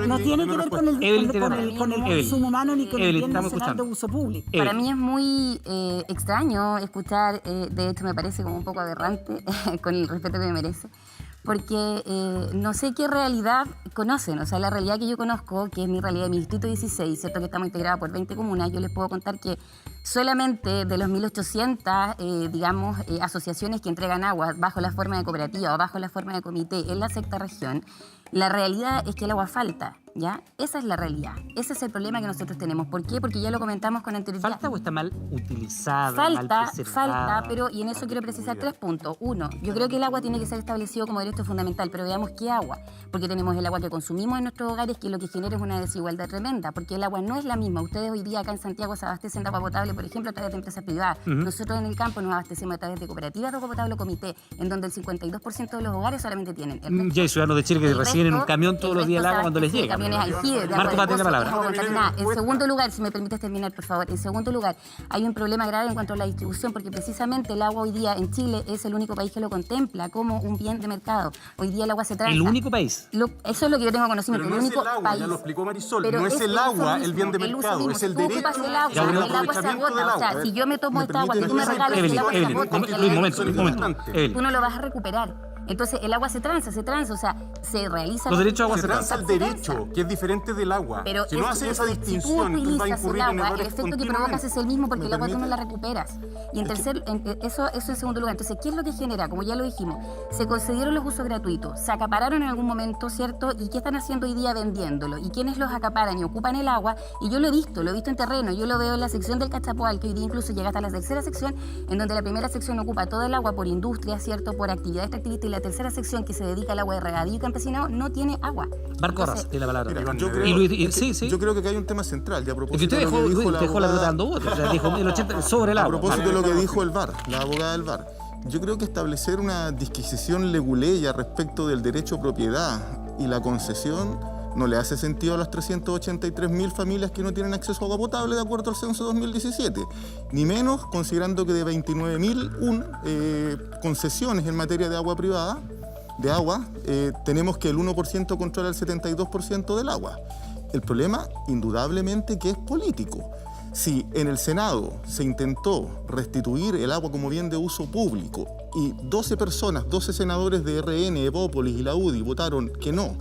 No tiene que ver con el consumo humano ni con el bien nacional de uso público. Para mí es muy extraño escuchar, de hecho me parece como un poco aberrante, con el respeto que me merece, porque no sé qué realidad conocen. O sea, la realidad que yo conozco, que es mi realidad de mi distrito 16, ¿cierto? Que estamos integrados por 20 comunas, yo les puedo contar que solamente de los 1.800, asociaciones que entregan agua bajo la forma de cooperativa o bajo la forma de comité en la sexta región, la realidad es que el agua falta, ¿ya? Esa es la realidad. Ese es el problema que nosotros tenemos. ¿Por qué? Porque ya lo comentamos con anterioridad. ¿Falta o está mal utilizada, mal preservada? Pero, y en eso quiero precisar 3 puntos. 1, yo creo que el agua tiene que ser establecido como derecho fundamental, pero veamos qué agua. Porque tenemos el agua que consumimos en nuestros hogares, que lo que genera es una desigualdad tremenda, porque el agua no es la misma. Ustedes hoy día acá en Santiago se abastecen de agua potable, por ejemplo, a través de empresas privadas. Nosotros en el campo nos abastecemos a través de cooperativas de agua potable o comité, en donde el 52% de los hogares solamente tienen. Ya hay ciudadanos de Chile que reciben en un camión todos los días el agua cuando les llega. regiones Aijide, de Marco, agua tiene de la pozo, palabra. es agua contaminada. En segundo lugar, si me permites terminar, por favor, en segundo lugar, hay un problema grave en cuanto a la distribución, porque precisamente el agua hoy día en Chile es el único país que lo contempla como un bien de mercado. Hoy día el agua se transa. ¿El único país? Eso es lo que yo tengo conocimiento. Pero no el es único el agua, país. ya lo explicó Marisol, Pero no es el agua el bien de uso mercado, mismo. es el Si tú derecho ocupas el agua, sobre el el agua se aprovechamiento agota. del O sea, agua. si yo me tomo ¿Me esta agua que tú me permite? regalas, el agua se agota. un momento. Tú no lo vas a recuperar. Entonces el agua se transa, o sea, se realiza... Los derechos de agua se transa el derecho, que es diferente del agua. Pero si no haces esa distinción, si tú entonces va a utilizas el incurrir en agua, el errores efecto que provocas es el mismo porque el agua tú no la recuperas. Y en tercer, eso en segundo lugar. Entonces, ¿qué es lo que genera? Como ya lo dijimos, se concedieron los usos gratuitos, se acapararon en algún momento, ¿cierto? ¿Y qué están haciendo hoy día vendiéndolo? ¿Y quiénes los acaparan y ocupan el agua? Y yo lo he visto en terreno, yo lo veo en la sección del Cachapoal, que hoy día incluso llega hasta la tercera sección, en donde la primera sección ocupa todo el agua por industria, ¿cierto? Por actividad extractivista, y la tercera sección, que se dedica al agua de regadío y campesinado, no tiene agua. Marco Arras, tiene la palabra. Mira, yo creo que hay un tema central. Y a propósito usted de lo que dijo la dejó la abogada- pelota dando votos, o sea, dijo el 80 sobre el agua. A propósito de lo que dijo el VAR, la abogada del VAR, yo creo que establecer una disquisición leguleya respecto del derecho a propiedad y la concesión no le hace sentido a las 383.000 familias que no tienen acceso a agua potable de acuerdo al censo 2017, ni menos considerando que de 29.001 concesiones en materia de agua privada, tenemos que el 1% controla el 72% del agua. El problema, indudablemente, que es político. Si en el Senado se intentó restituir el agua como bien de uso público y 12 senadores de RN, Evópolis y la UDI votaron que no,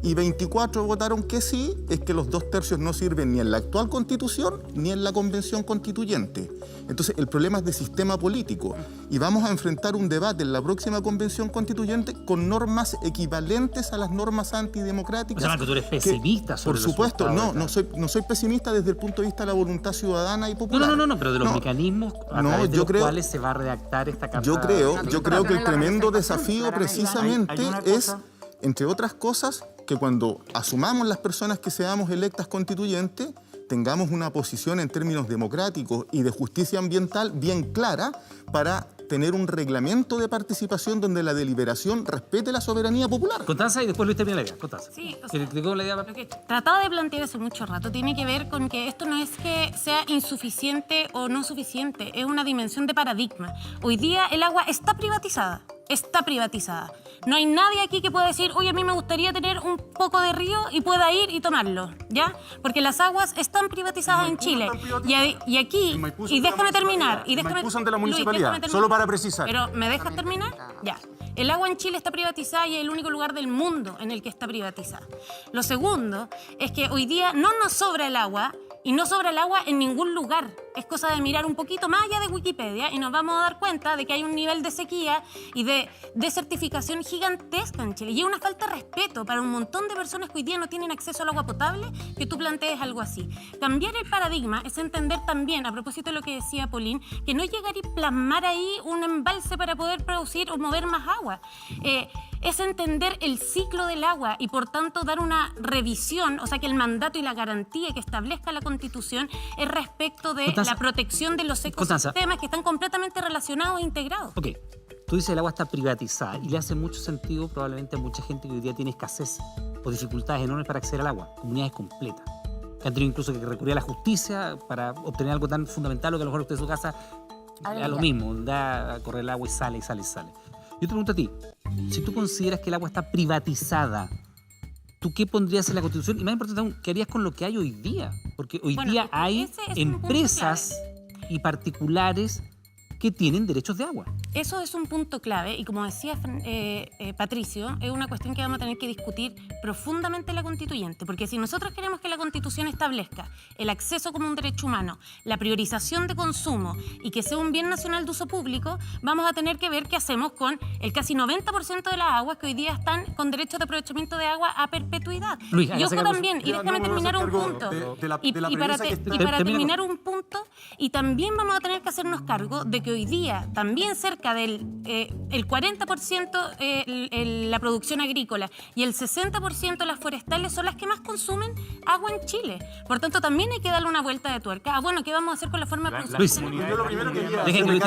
y 24 votaron que sí, es que los 2/3 no sirven ni en la actual Constitución ni en la Convención Constituyente. Entonces, el problema es de sistema político y vamos a enfrentar un debate en la próxima Convención Constituyente con normas equivalentes a las normas antidemocráticas. O sea, Marco, tú eres pesimista sobre Por supuesto, los no soy pesimista desde el punto de vista de la voluntad ciudadana y popular. No, pero de los mecanismos a través de los cuales se va a redactar esta Carta. Yo creo que el tremendo desafío precisamente es, entre otras cosas, que cuando asumamos las personas que seamos electas constituyentes, tengamos una posición en términos democráticos y de justicia ambiental bien clara para tener un reglamento de participación donde la deliberación respete la soberanía popular. Constanza, y después Luis termina la idea. Constanza. Sí, o sea, lo que trataba de plantear hace mucho rato tiene que ver con que esto no es que sea insuficiente o no suficiente, es una dimensión de paradigma. Hoy día el agua está privatizada. No hay nadie aquí que pueda decir, oye, a mí me gustaría tener un poco de río y pueda ir y tomarlo, ¿ya? Porque las aguas están privatizadas en Chile. Y aquí, y déjame terminar. Maipú son de la Luis, municipalidad, déjame solo para precisar. Pero, ¿me dejas terminar? Ya. El agua en Chile está privatizada y es el único lugar del mundo en el que está privatizada. Lo segundo es que hoy día no nos sobra el agua. Y no sobra el agua en ningún lugar. Es cosa de mirar un poquito más allá de Wikipedia y nos vamos a dar cuenta de que hay un nivel de sequía y de desertificación gigantesca en Chile. Y es una falta de respeto para un montón de personas que hoy día no tienen acceso al agua potable que tú plantees algo así. Cambiar el paradigma es entender también, a propósito de lo que decía Pauline, que no llegar y plasmar ahí un embalse para poder producir o mover más agua. Es entender el ciclo del agua y por tanto dar una revisión, o sea que el mandato y la garantía que establezca la Constitución es respecto de la protección de los ecosistemas que están completamente relacionados e integrados. Ok, tú dices el agua está privatizada y le hace mucho sentido probablemente a mucha gente que hoy día tiene escasez o dificultades enormes para acceder al agua, comunidades completas, que han tenido incluso que recurrir a la justicia para obtener algo tan fundamental o que a lo mejor usted en su casa a lo mismo, da a correr el agua y sale. Yo te pregunto a ti, si tú consideras que el agua está privatizada, ¿tú qué pondrías en la Constitución? Y más importante aún, ¿qué harías con lo que hay hoy día? Porque hoy día hay empresas y particulares que tienen derechos de agua. Eso es un punto clave y como decía Patricio, es una cuestión que vamos a tener que discutir profundamente en la Constituyente, porque si nosotros queremos que la Constitución establezca el acceso como un derecho humano, la priorización de consumo y que sea un bien nacional de uso público, vamos a tener que ver qué hacemos con el casi 90% de las aguas que hoy día están con derechos de aprovechamiento de agua a perpetuidad. Luis, y ojo también, y déjame terminar un punto. Y para terminar un punto, y también vamos a tener que hacernos cargo de que hoy día, también cerca cerca del el 40% la producción agrícola y el 60% las forestales son las que más consumen agua en Chile. Por tanto, también hay que darle una vuelta de tuerca. Bueno, ¿qué vamos a hacer con la forma de producción? Dejen que Luis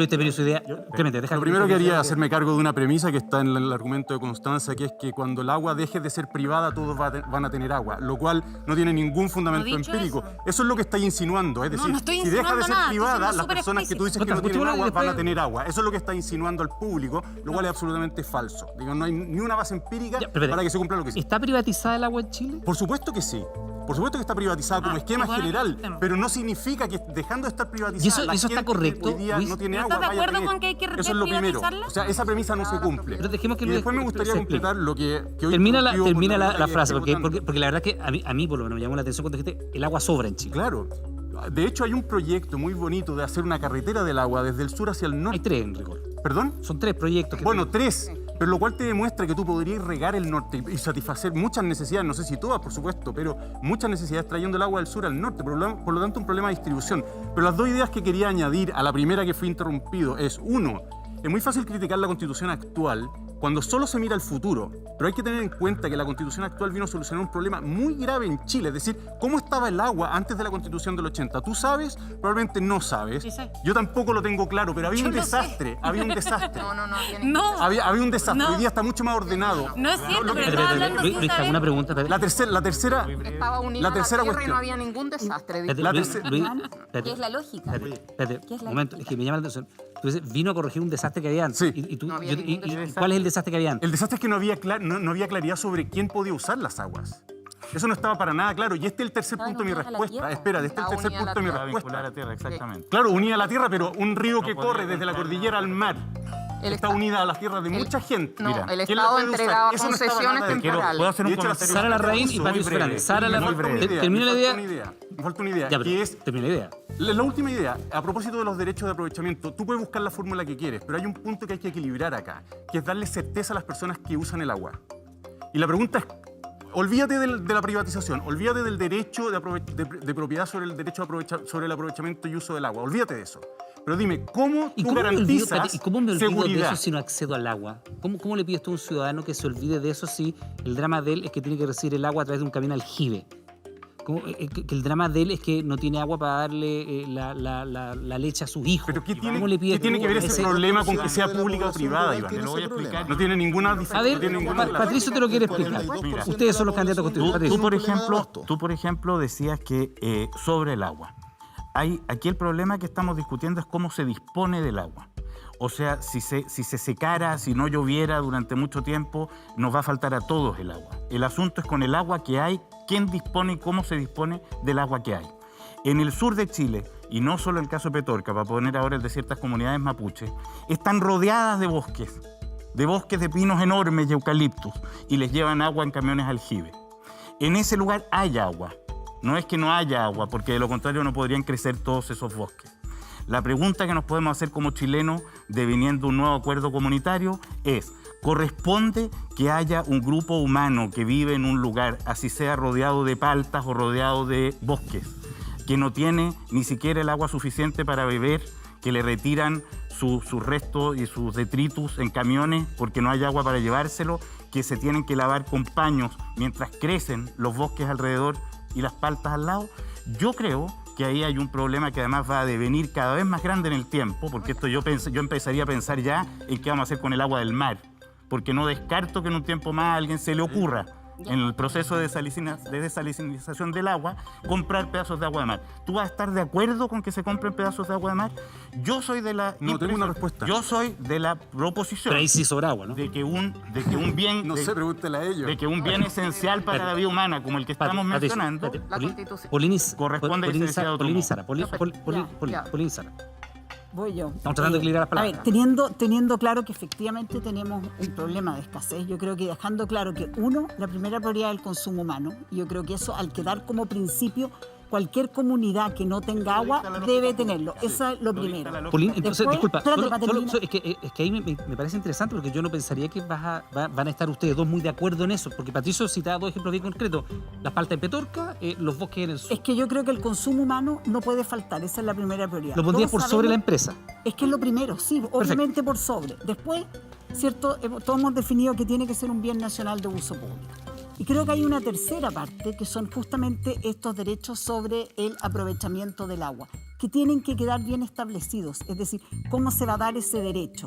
termine su idea. Clemente, lo primero que haría es hacerme cargo de una premisa que está en el argumento de Constanza, que es que cuando el agua deje de ser privada, todos van a tener agua, lo cual no tiene ningún fundamento empírico. Eso es lo que está insinuando. Es decir, si deja de ser privada, las personas que tú dices que no tienen agua van a tener agua. Eso es lo que está insinuando al público, lo cual es absolutamente falso. Digo, no hay ni una base empírica para que se cumpla lo que sí. ¿Está privatizada el agua en Chile? Por supuesto que sí. Por supuesto que está privatizada como esquema general, pero no significa que dejando de estar privatizada, ¿Y eso está correcto, hoy día Luis? no tiene agua, ¿Estás de vaya a acuerdo tener. con que hay que Eso es lo primero. privatizarla? O sea, esa premisa no se cumple. Pero dejemos que y Luis después me gustaría se completar lo que hoy termina la frase, porque la verdad que a mí por lo menos me llamó la atención cuando dijiste el agua sobra en Chile. Claro. De hecho, hay un proyecto muy bonito de hacer una carretera del agua desde el sur hacia el norte. Hay 3 en rigor. ¿Perdón? Son 3 proyectos. Bueno, 3. Pero lo cual te demuestra que tú podrías regar el norte y satisfacer muchas necesidades, no sé si todas, por supuesto, pero muchas necesidades trayendo el agua del sur al norte, por lo tanto un problema de distribución. Pero las 2 ideas que quería añadir a la primera que fui interrumpido es, 1, es muy fácil criticar la Constitución actual cuando solo se mira al futuro, pero hay que tener en cuenta que la Constitución actual vino a solucionar un problema muy grave en Chile, es decir, cómo estaba el agua antes de la Constitución del 80. ¿Tú sabes? Probablemente no sabes. Sí, sí. Yo tampoco lo tengo claro, pero había un desastre, había un desastre. No. Había un desastre, No. hoy día está mucho más ordenado. No es cierto, pero estaba hablando sin Luis, saber. una pregunta. La tercera Estaba unida la tercera la tierra y cuestión. no había ningún desastre. ¿Qué es la lógica? Espérate, ¿Qué es la un momento, es que me llama la atención. Tú dices, vino a corregir un desastre que había antes. Sí. ¿Y No había ningún desastre. cuál es el desastre que había antes? El desastre es que no había claridad sobre quién podía usar las aguas. Eso no estaba para nada claro. Y este es el tercer punto de mi respuesta. Espera, este es el tercer punto de mi respuesta. Vincular a tierra, exactamente. Claro, unida a la tierra, pero un río que corre desde la cordillera al mar. Está unida a las tierras de mucha gente. No, Mira, el ¿quién la Estado puede usar? entregaba Eso no estaba concesiones nada de- temporales. ¿Puedo hacer un De hecho, comentario? Sara Larraín y Patricio Fernández. Sara Larraín, termina la idea. Me falta una idea, Ya, pero que es termina la idea. la última idea. A propósito de los derechos de aprovechamiento, tú puedes buscar la fórmula que quieres, pero hay un punto que hay que equilibrar acá, que es darle certeza a las personas que usan el agua. Y la pregunta es, olvídate de la privatización, olvídate del derecho de propiedad sobre el derecho sobre el aprovechamiento y uso del agua, olvídate de eso. Pero dime, ¿cómo tú garantizas ¿Y cómo me olvido de seguridad? eso si no accedo al agua? ¿Cómo le pides tú a un ciudadano que se olvide de eso si el drama de él es que tiene que recibir el agua a través de un camino aljibe? Que el drama de él es que no tiene agua para darle la leche a sus hijos. ¿Pero qué tiene, ¿Cómo le pides ¿qué tiene tú que ver a ese ese problema con que sea pública o privada, Iván? Te lo voy a explicar. No tiene ninguna A diferencia. ver, no tiene ninguna Patricio te lo quiere explicar. Mira, Ustedes son los candidatos constitucionales. Tú, por ejemplo, decías que sobre el agua. Aquí el problema que estamos discutiendo es cómo se dispone del agua. O sea, si se secara, si no lloviera durante mucho tiempo, nos va a faltar a todos el agua. El asunto es con el agua que hay, quién dispone y cómo se dispone del agua que hay. En el sur de Chile, y no solo el caso de Petorca, para poner ahora el de ciertas comunidades mapuches, están rodeadas de bosques de pinos enormes y eucaliptus, y les llevan agua en camiones aljibe. En ese lugar hay agua. No es que no haya agua, porque de lo contrario no podrían crecer todos esos bosques. La pregunta que nos podemos hacer como chilenos, deviniendo un nuevo acuerdo comunitario, es: ¿corresponde que haya un grupo humano que vive en un lugar, así sea rodeado de paltas o rodeado de bosques, que no tiene ni siquiera el agua suficiente para beber, que le retiran sus restos y sus detritus en camiones porque no hay agua para llevárselo, que se tienen que lavar con paños mientras crecen los bosques alrededor y las paltas al lado? Yo creo que ahí hay un problema que además va a devenir cada vez más grande en el tiempo, porque esto yo empezaría a pensar ya en qué vamos a hacer con el agua del mar, porque no descarto que en un tiempo más a alguien se le ocurra, en el proceso de desalinización del agua, comprar pedazos de agua de mar. ¿Tú vas a estar de acuerdo con que se compren pedazos de agua de mar? Yo soy de la... No, tengo una respuesta. Yo soy de la proposición... Pero ahí sí sobra agua, ¿no? De que un bien... No sé, pregúntele a ellos. De que un bien esencial para la vida humana, como el que estamos mencionando, corresponde que se decida de otro modo. Polinizara. Voy yo. Estamos tratando de equilibrar las palabras. A ver, teniendo claro que efectivamente tenemos un problema de escasez, yo creo que dejando claro que, uno, la primera prioridad es el consumo humano, y yo creo que eso, al quedar como principio, cualquier comunidad que no tenga agua debe tenerlo. Eso es lo primero. Polín, entonces, Después, disculpa, espérate, para terminar. es que ahí me parece interesante porque yo no pensaría que van a estar ustedes dos muy de acuerdo en eso, porque Patricio citaba dos ejemplos bien concretos, las paltas en Petorca, los bosques en el sur. Es que yo creo que el consumo humano no puede faltar, esa es la primera prioridad. ¿Lo pondrías por Todos sobre sabemos- la empresa? Es que es lo primero, sí, obviamente por sobre. Después, ¿cierto? Todos hemos definido que tiene que ser un bien nacional de uso público. Y creo que hay una tercera parte, que son justamente estos derechos sobre el aprovechamiento del agua, que tienen que quedar bien establecidos. Es decir, ¿cómo se va a dar ese derecho?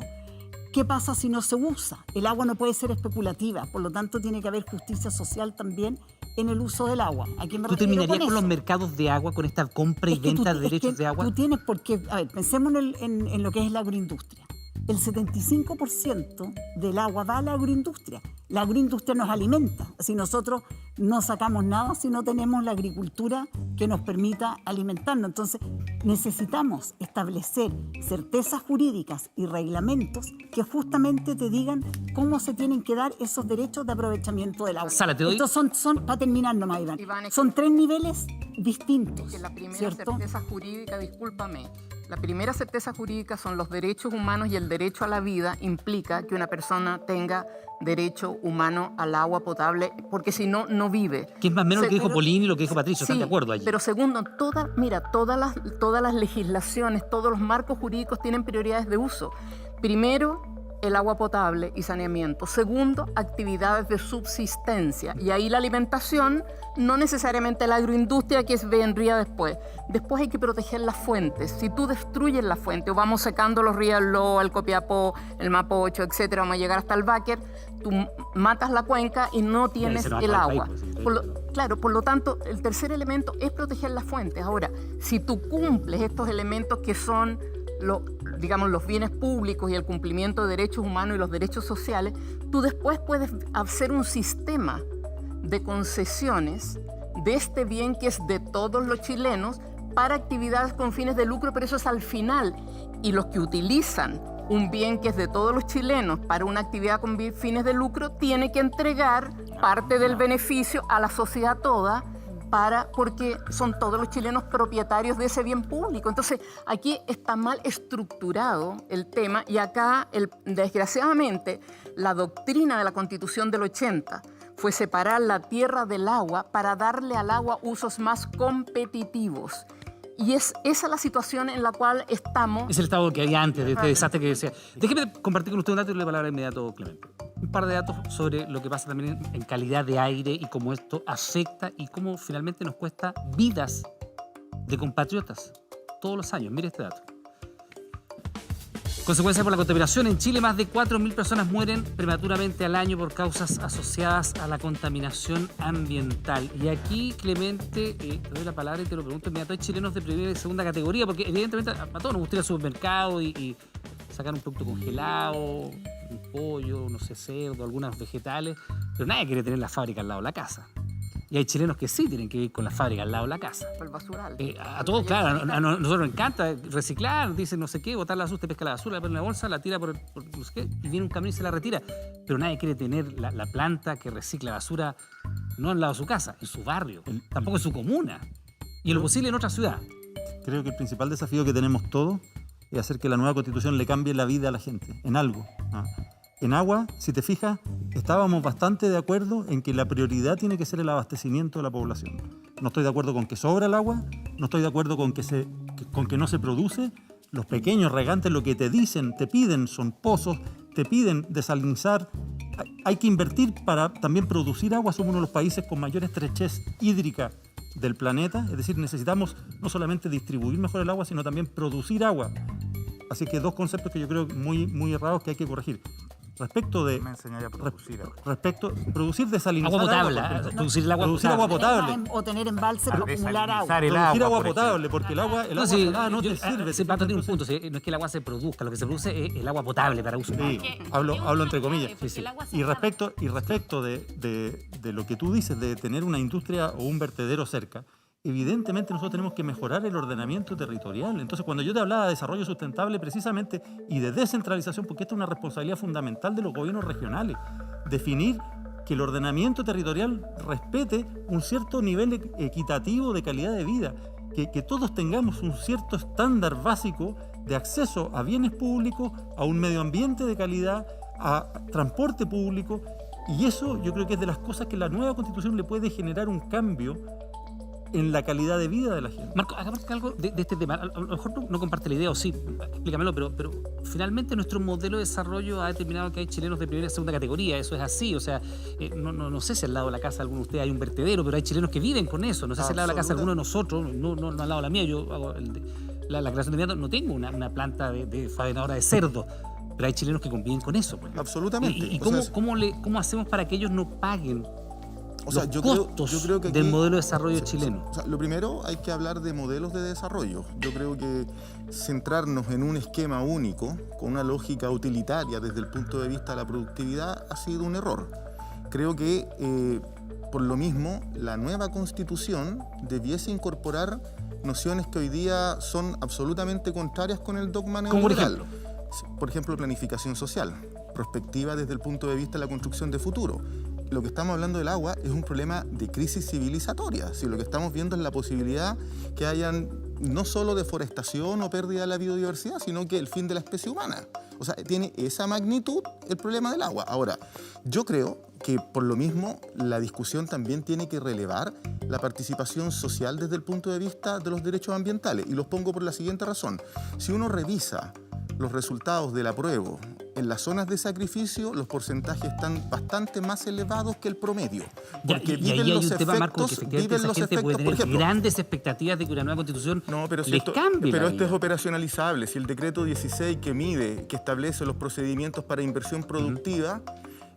¿Qué pasa si no se usa? El agua no puede ser especulativa, por lo tanto tiene que haber justicia social también en el uso del agua. ¿A qué me ¿Tú refiero terminarías con eso? los mercados de agua, con esta compra y Es que venta tú- de es derechos que de agua? Tú tienes porque, a ver, pensemos en lo que es la agroindustria. El 75% del agua va a la agroindustria. La agroindustria nos alimenta. Si nosotros no sacamos nada si no tenemos la agricultura que nos permita alimentarnos. Entonces, necesitamos establecer certezas jurídicas y reglamentos que justamente te digan cómo se tienen que dar esos derechos de aprovechamiento del agua. Sala, te doy- Estos son para terminar nomás, Iván. Iván, Son 3 niveles distintos, Que la primera ¿cierto? certeza jurídica, discúlpame, la primera certeza jurídica son los derechos humanos y el derecho a la vida implica que una persona tenga derecho humano al agua potable, porque si no, no vive. Que es más o menos lo que dijo Pero- Polín y lo que dijo Patricio, ¿están Sí, de acuerdo allí? Pero segundo, todas las legislaciones, todos los marcos jurídicos tienen prioridades de uso. Primero, el agua potable y saneamiento. Segundo, actividades de subsistencia. Y ahí la alimentación, no necesariamente la agroindustria, que vendría después. Después hay que proteger las fuentes. Si tú destruyes la fuente, o vamos secando los ríos, el Ló, el Copiapó, el Mapocho, etcétera, vamos a llegar hasta el Báquer, tú matas la cuenca y no tienes se nos el acaba el agua. país, pues, sí. Claro, por lo tanto, el tercer elemento es proteger las fuentes. Ahora, si tú cumples estos elementos que son los bienes públicos y el cumplimiento de derechos humanos y los derechos sociales, tú después puedes hacer un sistema de concesiones de este bien que es de todos los chilenos para actividades con fines de lucro, pero eso es al final. Y los que utilizan un bien que es de todos los chilenos para una actividad con fines de lucro tiene que entregar parte del beneficio a la sociedad toda, porque son todos los chilenos propietarios de ese bien público. Entonces, aquí está mal estructurado el tema y acá, desgraciadamente, la doctrina de la Constitución del 80 fue separar la tierra del agua para darle al agua usos más competitivos. Y esa es la situación en la cual estamos. Es el estado que había antes de este desastre que decía. Déjeme compartir con usted un dato y le doy la palabra de inmediato, Clemente. Un par de datos sobre lo que pasa también en calidad de aire y cómo esto afecta y cómo finalmente nos cuesta vidas de compatriotas todos los años. Mire este dato. Consecuencia por la contaminación. En Chile, más de 4.000 personas mueren prematuramente al año por causas asociadas a la contaminación ambiental. Y aquí, Clemente, te doy la palabra y te lo pregunto inmediato. Hay chilenos de primera y segunda categoría, porque evidentemente a todos nos gusta ir al supermercado y sacar un producto congelado, un pollo, no sé, cerdo, algunos vegetales, pero nadie quiere tener la fábrica al lado de la casa. Y hay chilenos que sí tienen que ir con la fábrica al lado de la casa. El basural. A todos, claro, a nosotros nos encanta reciclar, dicen no sé qué, botar la basura, te pesca la basura, la pone en la bolsa, la tira por no sé qué, y viene un camión y se la retira. Pero nadie quiere tener la planta que recicla basura no al lado de su casa, en su barrio, tampoco en su comuna, y en lo posible en otra ciudad. Creo que el principal desafío que tenemos todos es hacer que la nueva Constitución le cambie la vida a la gente, en algo. En agua, si te fijas, estábamos bastante de acuerdo en que la prioridad tiene que ser el abastecimiento de la población. No estoy de acuerdo con que sobra el agua, no estoy de acuerdo con que no se produce. Los pequeños regantes lo que te dicen, te piden son pozos, te piden desalinizar. Hay que invertir para también producir agua. Somos uno de los países con mayor estrechez hídrica del planeta. Es decir, necesitamos no solamente distribuir mejor el agua, sino también producir agua. Así que dos conceptos que yo creo muy, muy errados que hay que corregir. Respecto de... Me enseñaría a producir agua. Producir desalinizar agua potable, producir el agua potable. O tener embalse para acumular agua. Producir agua potable, porque el agua No, sí, no te sirve. Se va a tener un punto, no es que el agua se produzca, lo que se produce es el agua potable para uso humano. Sí, hablo entre comillas. Y respecto de lo que tú dices, de tener una industria o un vertedero cerca, evidentemente nosotros tenemos que mejorar el ordenamiento territorial. Entonces, cuando yo te hablaba de desarrollo sustentable precisamente y de descentralización, porque esta es una responsabilidad fundamental de los gobiernos regionales, definir que el ordenamiento territorial respete un cierto nivel equitativo de calidad de vida, que todos tengamos un cierto estándar básico de acceso a bienes públicos, a un medio ambiente de calidad, a transporte público, y eso yo creo que es de las cosas que la nueva Constitución le puede generar un cambio en la calidad de vida de la gente. Marco, hagamos algo de este tema. A lo mejor no comparte la idea, o sí, explícamelo, pero finalmente nuestro modelo de desarrollo ha determinado que hay chilenos de primera y segunda categoría. Eso es así, o sea, no sé si al lado de la casa de alguno de ustedes hay un vertedero, pero hay chilenos que viven con eso. No sé si al lado de la casa de alguno de nosotros, no al lado de la mía, yo hago la creación de vivienda, no tengo una planta de faenadora de cerdo. Pero hay chilenos que conviven con eso. Pues. Absolutamente. ¿Y cómo hacemos para que ellos no paguen yo creo que del modelo de desarrollo chileno? Lo primero, hay que hablar de modelos de desarrollo. Yo creo que centrarnos en un esquema único, con una lógica utilitaria desde el punto de vista de la productividad, ha sido un error. Creo que, por lo mismo, la nueva Constitución debiese incorporar nociones que hoy día son absolutamente contrarias con el dogma neoliberal. Por ejemplo, planificación social, prospectiva desde el punto de vista de la construcción de futuro. Lo que estamos hablando del agua es un problema de crisis civilizatoria. Si lo que estamos viendo es la posibilidad que hayan no solo deforestación o pérdida de la biodiversidad, sino que el fin de la especie humana. O sea, tiene esa magnitud el problema del agua. Ahora, yo creo que por lo mismo la discusión también tiene que relevar la participación social desde el punto de vista de los derechos ambientales. Y los pongo por la siguiente razón. Si uno revisa los resultados del apruebo en las zonas de sacrificio, los porcentajes están bastante más elevados que el promedio. Porque y ahí hay un tema, Marco, que efectivamente esa gente puede tener grandes expectativas de que una nueva Constitución les cambie. Pero esto es operacionalizable. Si el decreto 16 que establece los procedimientos para inversión productiva,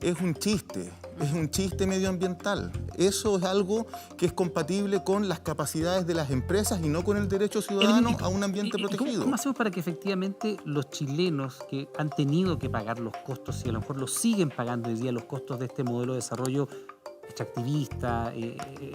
es un chiste medioambiental. Eso es algo que es compatible con las capacidades de las empresas y no con el derecho ciudadano a un ambiente protegido. ¿Cómo hacemos para que efectivamente los chilenos que han tenido que pagar los costos y a lo mejor los siguen pagando hoy día los costos de este modelo de desarrollo extractivista,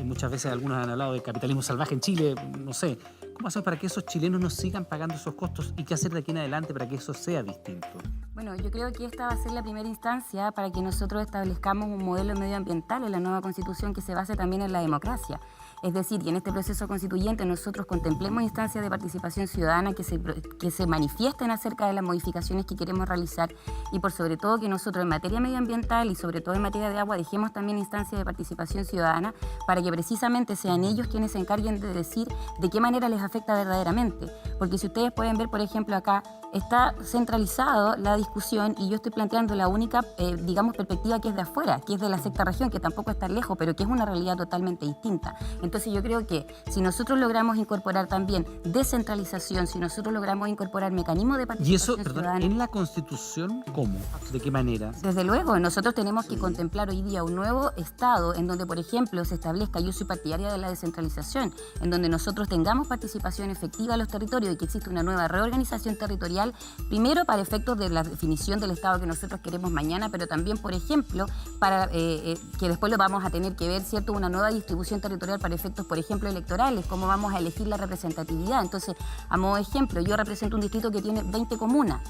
muchas veces algunos han hablado de capitalismo salvaje en Chile, no sé, ¿cómo hacemos para que esos chilenos no sigan pagando esos costos y qué hacer de aquí en adelante para que eso sea distinto? Bueno, yo creo que esta va a ser la primera instancia para que nosotros establezcamos un modelo medioambiental en la nueva Constitución que se base también en la democracia. Es decir, que en este proceso constituyente nosotros contemplemos instancias de participación ciudadana que se manifiesten acerca de las modificaciones que queremos realizar y por sobre todo que nosotros en materia medioambiental y sobre todo en materia de agua dejemos también instancias de participación ciudadana para que precisamente sean ellos quienes se encarguen de decir de qué manera les afecta verdaderamente. Porque si ustedes pueden ver, por ejemplo, acá está centralizado la discusión y yo estoy planteando la única, perspectiva que es de afuera, que es de la sexta región, que tampoco está lejos, pero que es una realidad totalmente distinta. Entonces yo creo que si nosotros logramos incorporar también descentralización, si nosotros logramos incorporar mecanismos de participación ciudadana... ¿En la Constitución cómo? ¿De qué manera? Desde luego, nosotros tenemos que contemplar hoy día un nuevo Estado en donde, por ejemplo, se establezca, yo soy partidaria de la descentralización, en donde nosotros tengamos participación efectiva en los territorios y que exista una nueva reorganización territorial, primero para efectos de la definición del Estado que nosotros queremos mañana, pero también, por ejemplo, para que después lo vamos a tener que ver, ¿cierto?, una nueva distribución territorial para efectos, por ejemplo, electorales, cómo vamos a elegir la representatividad. Entonces, a modo de ejemplo, yo represento un distrito que tiene 20 comunas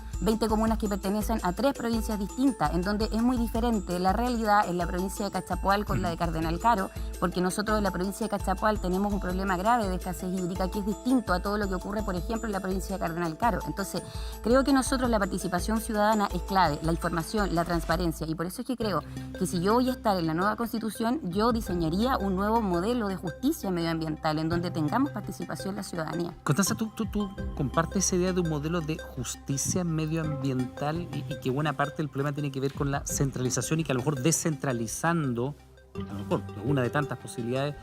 que pertenecen a 3 provincias distintas, en donde es muy diferente la realidad en la provincia de Cachapoal con la de Cardenal Caro, porque nosotros en la provincia de Cachapoal tenemos un problema grave de escasez hídrica que es distinto a todo lo que ocurre, por ejemplo, en la provincia de Cardenal Caro. Entonces, creo que nosotros la participación ciudadana es clave, la información, la transparencia, y por eso es que creo que si yo voy a estar en la nueva Constitución, yo diseñaría un nuevo modelo de justicia medioambiental en donde tengamos participación la ciudadanía. Constanza, ¿tú compartes esa idea de un modelo de justicia medioambiental y que buena parte del problema tiene que ver con la centralización y que a lo mejor descentralizando, a lo mejor una de tantas posibilidades,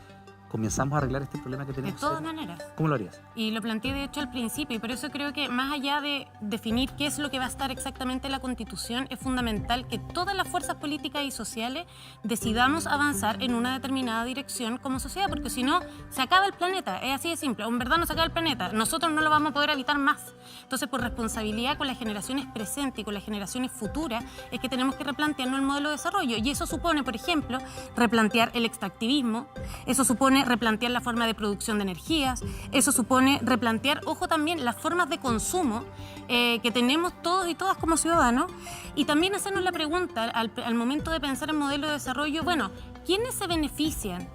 comenzamos a arreglar este problema que tenemos? De todas maneras. ¿Cómo lo harías? Y lo planteé de hecho al principio y por eso creo que más allá de definir qué es lo que va a estar exactamente en la Constitución, es fundamental que todas las fuerzas políticas y sociales decidamos avanzar en una determinada dirección como sociedad, porque si no, se acaba el planeta, es así de simple, en verdad no se acaba el planeta, nosotros no lo vamos a poder habitar más. Entonces, por responsabilidad con las generaciones presentes y con las generaciones futuras, es que tenemos que replantearnos el modelo de desarrollo y eso supone, por ejemplo, replantear el extractivismo, eso supone replantear la forma de producción de energías, eso supone replantear, ojo también, las formas de consumo que tenemos todos y todas como ciudadanos, y también hacernos la pregunta al momento de pensar en modelo de desarrollo, bueno, ¿quiénes se benefician?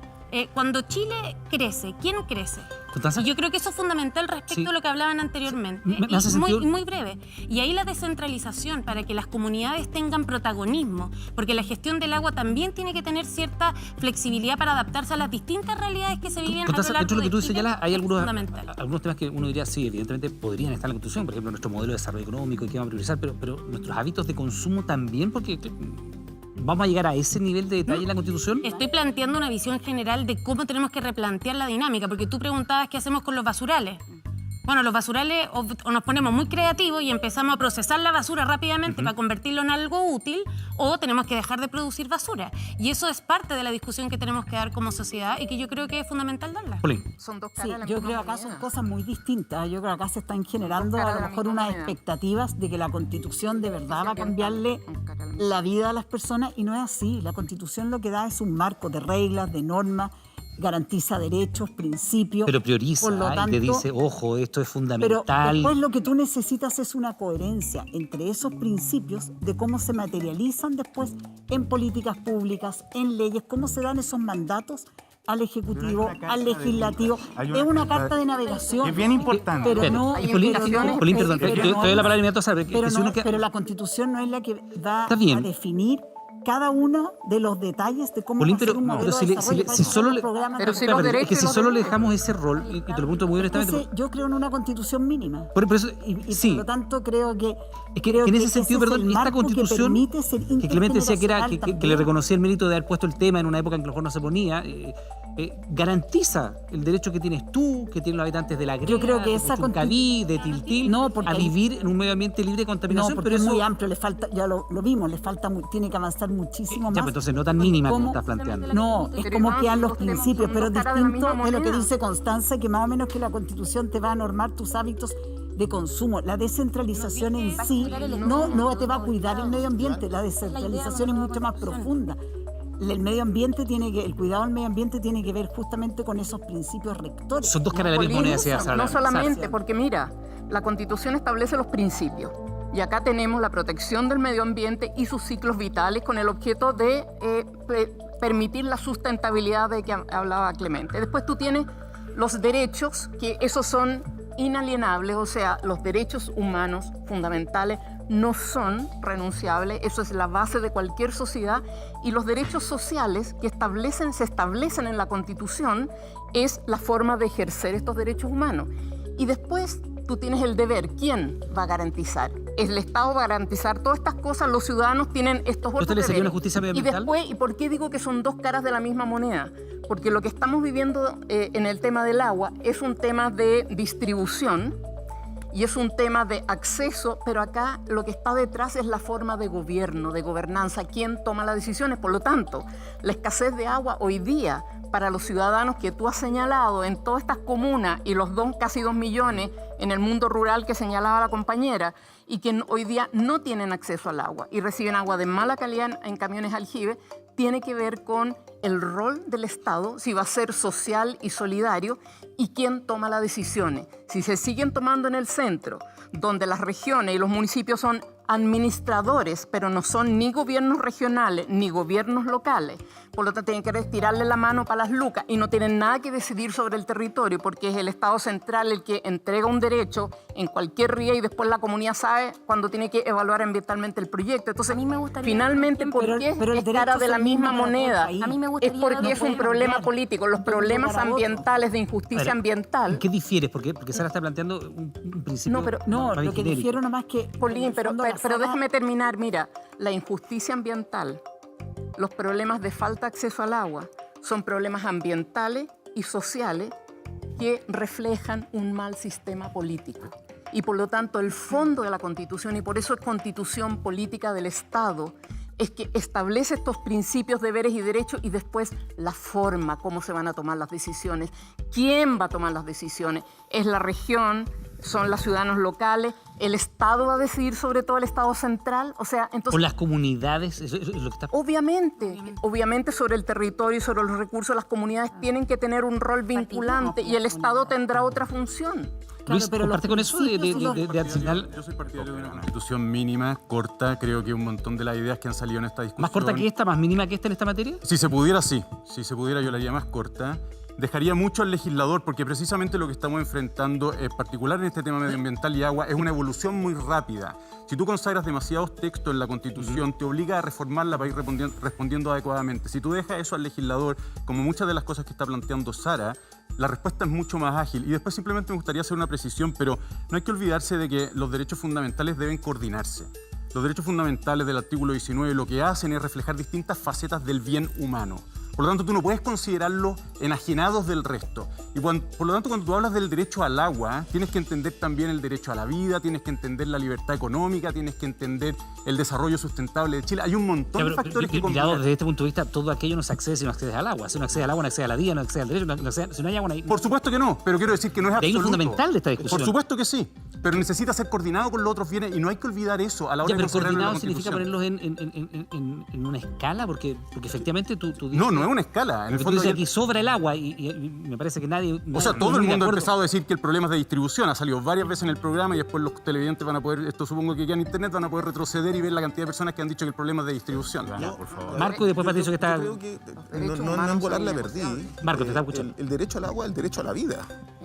Cuando Chile crece, ¿quién crece? Y yo creo que eso es fundamental respecto a lo que hablaban anteriormente. Me hace sentido. Muy breve. Y ahí la descentralización para que las comunidades tengan protagonismo, porque la gestión del agua también tiene que tener cierta flexibilidad para adaptarse a las distintas realidades que se viven a lo largo dentro de lo que tú Chile. señalas, hay algunos Fundamental. temas que uno diría, sí, evidentemente podrían estar en la Constitución, por ejemplo, nuestro modelo de desarrollo económico y qué vamos a priorizar, pero nuestros hábitos de consumo también, porque ¿vamos a llegar a ese nivel de detalle en la Constitución? Estoy planteando una visión general de cómo tenemos que replantear la dinámica, porque tú preguntabas qué hacemos con los basurales. Bueno, los basurales o nos ponemos muy creativos y empezamos a procesar la basura rápidamente para convertirlo en algo útil, o tenemos que dejar de producir basura. Y eso es parte de la discusión que tenemos que dar como sociedad y que yo creo que es fundamental darla. Son dos Sí, caras de la yo misma creo que acá moneda. son cosas muy distintas. Yo creo que acá se están generando Dos caras a de lo la mejor misma unas moneda. expectativas de que la Constitución de verdad va a cambiarle la vida a las personas, y no es así. La Constitución lo que da es un marco de reglas, de normas, garantiza derechos, principios. Pero prioriza, Por lo y te tanto, dice, ojo, esto es pero fundamental. después lo que tú necesitas es una coherencia entre esos principios de cómo se materializan después en políticas públicas, en leyes, cómo se dan esos mandatos al Ejecutivo, al Legislativo. Es una carta de navegación. Es bien importante. Pero no, Polín, perdón, te doy la palabra inmediato a saber. pero la Constitución no es la que va Está bien. a definir cada uno de los detalles de cómo Polín, va a ser un modelo de desarrollo. si solo le, Pero si claro, los es que si derechos solo los le dejamos ese rol, y te lo pregunto muy honestamente, Entonces, yo creo en una Constitución mínima. por eso, Y sí, por lo tanto creo que es que en ese sentido, ese es perdón, el esta marco Constitución, permite ser que Clemente decía que intergeneracional que le también. reconocía el mérito de haber puesto el tema en una época en que a lo mejor no se ponía, garantiza el derecho que tienes tú, que tienen los habitantes de la Greda, Yo creo que de esa Puchuncaví, de Tiltil, a vivir en un medio ambiente libre de contaminación. No, porque pero es eso, muy amplio, le falta, ya lo vimos, le falta, tiene que avanzar muchísimo más. ya, pues entonces no tan mínima como ¿Cómo? estás planteando. No, es como quedan los principios, pero es dos caras de la distinto misma de lo que moneda. dice Constanza, que más o menos que la Constitución te va a normar tus hábitos de consumo. La descentralización en sí no te va a cuidar el medio ambiente, la descentralización es mucho más profunda. El medio ambiente el cuidado del medio ambiente tiene que ver justamente con esos principios rectores. Son dos caras de la misma moneda, decía Sara. No solamente, porque mira, la Constitución establece los principios. Y acá tenemos la protección del medio ambiente y sus ciclos vitales con el objeto de permitir la sustentabilidad de que hablaba Clemente. Después tú tienes los derechos, que esos son inalienables, o sea, los derechos humanos fundamentales no son renunciables, eso es la base de cualquier sociedad, y los derechos sociales que se establecen en la Constitución es la forma de ejercer estos derechos humanos. Y después tú tienes el deber, ¿quién va a garantizar? El Estado va a garantizar todas estas cosas, los ciudadanos tienen estos otros ¿Esto le sería deberes. una justicia Y medioambiental? después, ¿y por qué digo que son dos caras de la misma moneda? Porque lo que estamos viviendo en el tema del agua es un tema de distribución y es un tema de acceso, pero acá lo que está detrás es la forma de gobierno, de gobernanza, quién toma las decisiones. Por lo tanto, la escasez de agua hoy día para los ciudadanos que tú has señalado en todas estas comunas y los casi 2 millones en el mundo rural que señalaba la compañera y que hoy día no tienen acceso al agua y reciben agua de mala calidad en camiones aljibe, tiene que ver con el rol del Estado, si va a ser social y solidario, y quién toma las decisiones. Si se siguen tomando en el centro, donde las regiones y los municipios son administradores, pero no son ni gobiernos regionales ni gobiernos locales, por lo tanto tienen que tirarle la mano para las lucas y no tienen nada que decidir sobre el territorio, porque es el Estado central el que entrega un derecho en cualquier ría y después la comunidad sabe cuando tiene que evaluar ambientalmente el proyecto. Entonces, finalmente, ¿por qué es cara de la misma moneda? Es porque es un problema político. Los problemas ambientales de injusticia ambiental. ¿En qué difieres? Porque Sara está planteando un principio. No, más lo que genérico. difiero nomás que... Polín, pero déjame terminar. Mira, la injusticia ambiental, los problemas de falta de acceso al agua, son problemas ambientales y sociales que reflejan un mal sistema político. Y por lo tanto, el fondo de la Constitución, y por eso es Constitución Política del Estado, es que establece estos principios, deberes y derechos y después la forma, cómo se van a tomar las decisiones, quién va a tomar las decisiones, es la región, son los ciudadanos locales, el Estado va a decidir sobre todo el Estado central. O sea, entonces... ¿Con las comunidades? Eso es lo que está... Obviamente sobre el territorio y sobre los recursos, las comunidades tienen que tener un rol vinculante y el Estado tendrá otra función. Luis, comparte con eso de asignar... Yo soy partidario de una constitución mínima, corta. Creo que un montón de las ideas que han salido en esta discusión... ¿Más corta que esta, más mínima que esta en esta materia? Si se pudiera, sí. Si se pudiera, yo la haría más corta. Dejaría mucho al legislador, porque precisamente lo que estamos enfrentando, en particular en este tema medioambiental y agua, es una evolución muy rápida. Si tú consagras demasiados textos en la Constitución, te obliga a reformarla para ir respondiendo adecuadamente. Si tú dejas eso al legislador, como muchas de las cosas que está planteando Sara, la respuesta es mucho más ágil. Y después simplemente me gustaría hacer una precisión, pero no hay que olvidarse de que los derechos fundamentales deben coordinarse. Los derechos fundamentales del artículo 19 lo que hacen es reflejar distintas facetas del bien humano. Por lo tanto, tú no puedes considerarlos enajenados del resto. Y por lo tanto, cuando tú hablas del derecho al agua, tienes que entender también el derecho a la vida, tienes que entender la libertad económica, tienes que entender el desarrollo sustentable de Chile. Hay un montón de factores que combinar. Desde este punto de vista, todo aquello no se accede si no accedes al agua. Si no accedes al agua, no accedes a la vida, no accedes al derecho, si no hay agua, no hay... Por supuesto que no, pero quiero decir que no es absoluto. De ahí lo fundamental de esta discusión. Por supuesto que sí, pero necesita ser coordinado con los otros bienes y no hay que olvidar eso a la hora de considerarlo en la Constitución. ¿Coordinado significa ponerlos en una escala? Porque efectivamente tú dices... No es una escala. En el fondo dices aquí sobra el agua y me parece que nadie... O sea, todo el mundo ha empezado a decir que el problema es de distribución. Ha salido varias veces en el programa y después los televidentes van a poder, esto supongo que ya en internet, van a poder retroceder y ver la cantidad de personas que han dicho que el problema es de distribución. Ya, por favor. Marco, y después Patricio, que está... Yo creo que no es volar la verdad. Marco, te está escuchando. El derecho al agua es el derecho a la vida.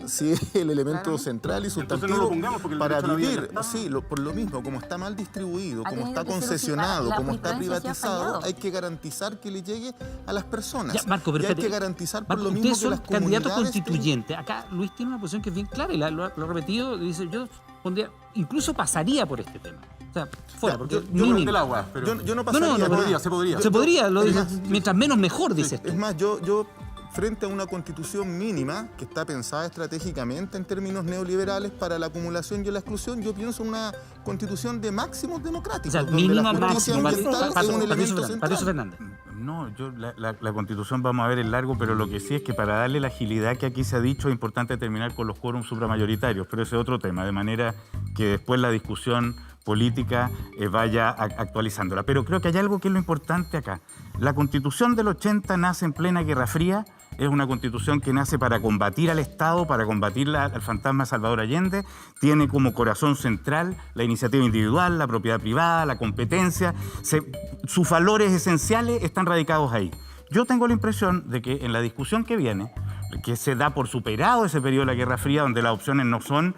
Sí, es el elemento central y sustantivo para vivir. Sí, por lo mismo, como está mal distribuido, como está concesionado, como está privatizado, hay que garantizar que le llegue a las personas. Ya, Marco, pero y hay que garantizar por lo mismo que las candidato comunidades... constituyente. Acá Luis tiene una posición que es bien clara y lo ha repetido. Dice, yo pondría, incluso pasaría por este tema. O sea, fuera, porque del agua, pero... yo no pasaría. Se podría. Lo dices, mientras menos mejor, dices tú. Es más, yo frente a una constitución mínima que está pensada estratégicamente en términos neoliberales para la acumulación y la exclusión, yo pienso en una constitución de máximos democráticos. O sea, mínima máximo. Patricio Fernández. No, la Constitución vamos a ver el largo, pero lo que sí es que para darle la agilidad que aquí se ha dicho es importante terminar con los quórums supramayoritarios, pero ese es otro tema, de manera que después la discusión política vaya actualizándola. Pero creo que hay algo que es lo importante acá. La Constitución del 80 nace en plena Guerra Fría, es una Constitución que nace para combatir al Estado, para combatir al fantasma Salvador Allende, tiene como corazón central la iniciativa individual, la propiedad privada, la competencia, sus valores esenciales están radicados ahí. Yo tengo la impresión de que en la discusión que viene, que se da por superado ese periodo de la Guerra Fría, donde las opciones no son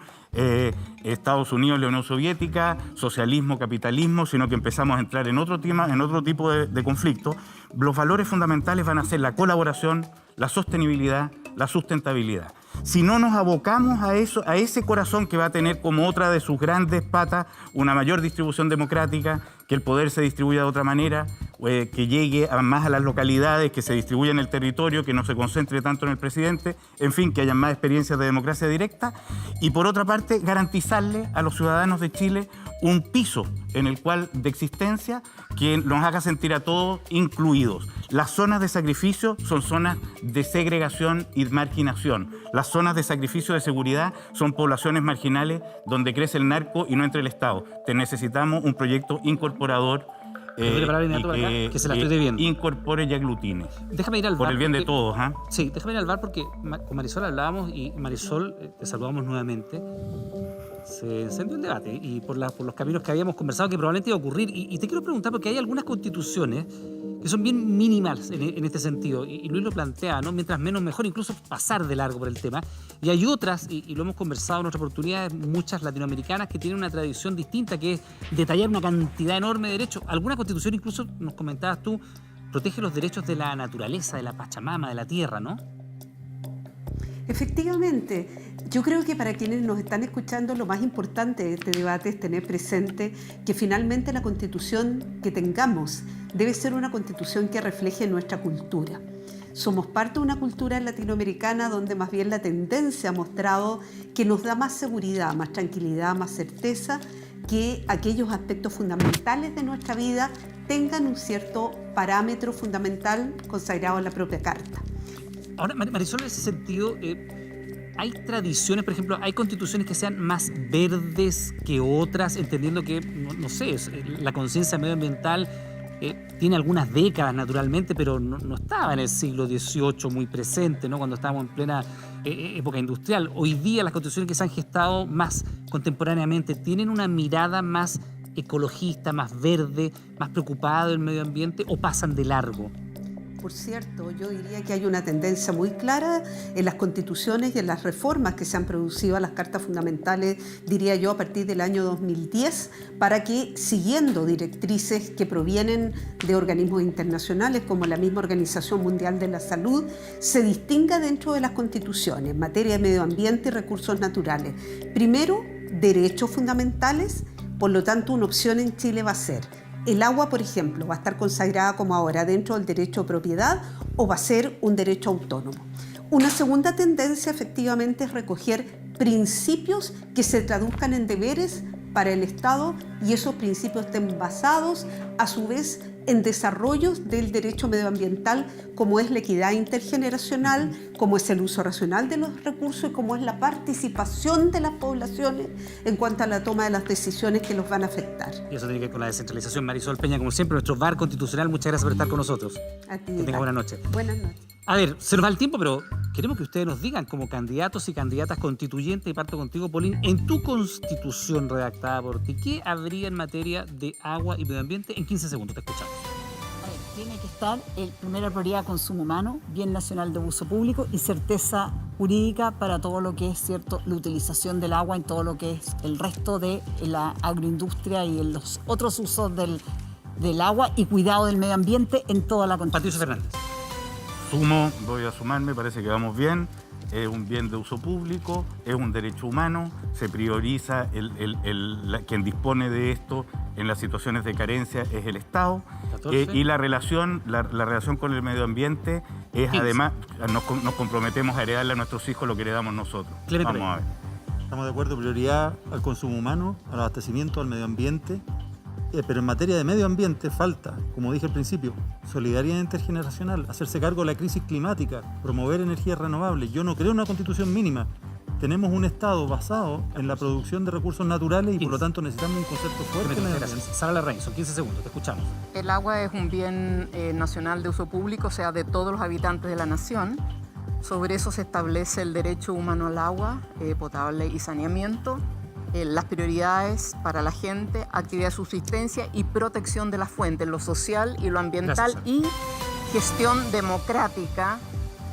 Estados Unidos, la Unión Soviética, socialismo, capitalismo, sino que empezamos a entrar en otro tema, en otro tipo de conflicto, los valores fundamentales van a ser la colaboración, la sostenibilidad, la sustentabilidad. Si no nos abocamos a eso, a ese corazón que va a tener como otra de sus grandes patas una mayor distribución democrática, que el poder se distribuya de otra manera, que llegue más a las localidades, que se distribuya en el territorio, que no se concentre tanto en el presidente, en fin, que haya más experiencias de democracia directa, y por otra parte garantizarle a los ciudadanos de Chile un piso en el cual de existencia que nos haga sentir a todos incluidos. Las zonas de sacrificio son zonas de segregación y marginación. Las zonas de sacrificio de seguridad son poblaciones marginales donde crece el narco y no entra el Estado. Necesitamos un proyecto incorporador que se la estoy debiendo. Incorpore y aglutine. Déjame ir al bar. Por el bien de todos. Sí, déjame ir al bar porque con Marisol hablábamos y Marisol, te saludamos nuevamente. Se encendió el debate y por los caminos que habíamos conversado que probablemente iba a ocurrir. Y te quiero preguntar porque hay algunas constituciones que son bien minimales en este sentido. Y Luis lo plantea, ¿no? Mientras menos mejor, incluso pasar de largo por el tema. Y hay otras, y lo hemos conversado en otras oportunidades, muchas latinoamericanas que tienen una tradición distinta, que es detallar una cantidad enorme de derechos. Alguna constitución, incluso, nos comentabas tú, protege los derechos de la naturaleza, de la Pachamama, de la tierra, ¿no? Efectivamente, yo creo que para quienes nos están escuchando lo más importante de este debate es tener presente que finalmente la constitución que tengamos debe ser una constitución que refleje nuestra cultura. Somos parte de una cultura latinoamericana donde más bien la tendencia ha mostrado que nos da más seguridad, más tranquilidad, más certeza, que aquellos aspectos fundamentales de nuestra vida tengan un cierto parámetro fundamental consagrado en la propia Carta. Ahora, Marisol, en ese sentido, ¿hay tradiciones, por ejemplo, hay constituciones que sean más verdes que otras, entendiendo que, no sé, la conciencia medioambiental tiene algunas décadas naturalmente, pero no estaba en el siglo XVIII muy presente, ¿no? Cuando estábamos en plena época industrial? Hoy día las constituciones que se han gestado más contemporáneamente tienen una mirada más ecologista, más verde, más preocupada del medio ambiente, o pasan de largo. Por cierto, yo diría que hay una tendencia muy clara en las constituciones y en las reformas que se han producido a las cartas fundamentales, diría yo, a partir del año 2010, para que, siguiendo directrices que provienen de organismos internacionales como la misma Organización Mundial de la Salud, se distinga dentro de las constituciones en materia de medio ambiente y recursos naturales. Primero, derechos fundamentales, por lo tanto, una opción en Chile va a ser: el agua, por ejemplo, va a estar consagrada como ahora dentro del derecho de propiedad o va a ser un derecho autónomo. Una segunda tendencia efectivamente es recoger principios que se traduzcan en deberes para el Estado y esos principios estén basados a su vez en desarrollos del derecho medioambiental, como es la equidad intergeneracional, como es el uso racional de los recursos y como es la participación de las poblaciones en cuanto a la toma de las decisiones que los van a afectar. Y eso tiene que ver con la descentralización. Marisol Peña, como siempre, nuestro bar constitucional, muchas gracias por estar con nosotros. A ti, que tenga buena noche. Buenas noches. A ver, se nos va el tiempo, pero queremos que ustedes nos digan, como candidatos y candidatas constituyentes, y parto contigo, Pauline, en tu constitución redactada por ti, ¿qué habría en materia de agua y medio ambiente? En 15 segundos, te escuchamos. Tiene que estar primera prioridad consumo humano, bien nacional de uso público y certeza jurídica para todo lo que es cierto la utilización del agua en todo lo que es el resto de la agroindustria y en los otros usos del agua y cuidado del medio ambiente en toda la constitución. Patricio Fernández. Voy a sumarme, parece que vamos bien. Es un bien de uso público, es un derecho humano, se prioriza quien dispone de esto en las situaciones de carencia es el Estado. Y la relación con el medio ambiente es 15. Además, nos comprometemos a heredarle a nuestros hijos lo que heredamos nosotros. Vamos a ver. Estamos de acuerdo, prioridad al consumo humano, al abastecimiento, al medio ambiente. Pero en materia de medio ambiente falta, como dije al principio, solidaridad intergeneracional, hacerse cargo de la crisis climática, promover energías renovables. Yo no creo en una constitución mínima. Tenemos un Estado basado en la producción de recursos naturales y por lo tanto necesitamos un concepto fuerte. Gracias. Sara Larraín, son 15 segundos, te escuchamos. El agua es un bien nacional de uso público, o sea, de todos los habitantes de la nación. Sobre eso se establece el derecho humano al agua potable y saneamiento. Las prioridades para la gente, actividad de subsistencia y protección de la fuente, lo social y lo ambiental. Gracias. Y gestión democrática,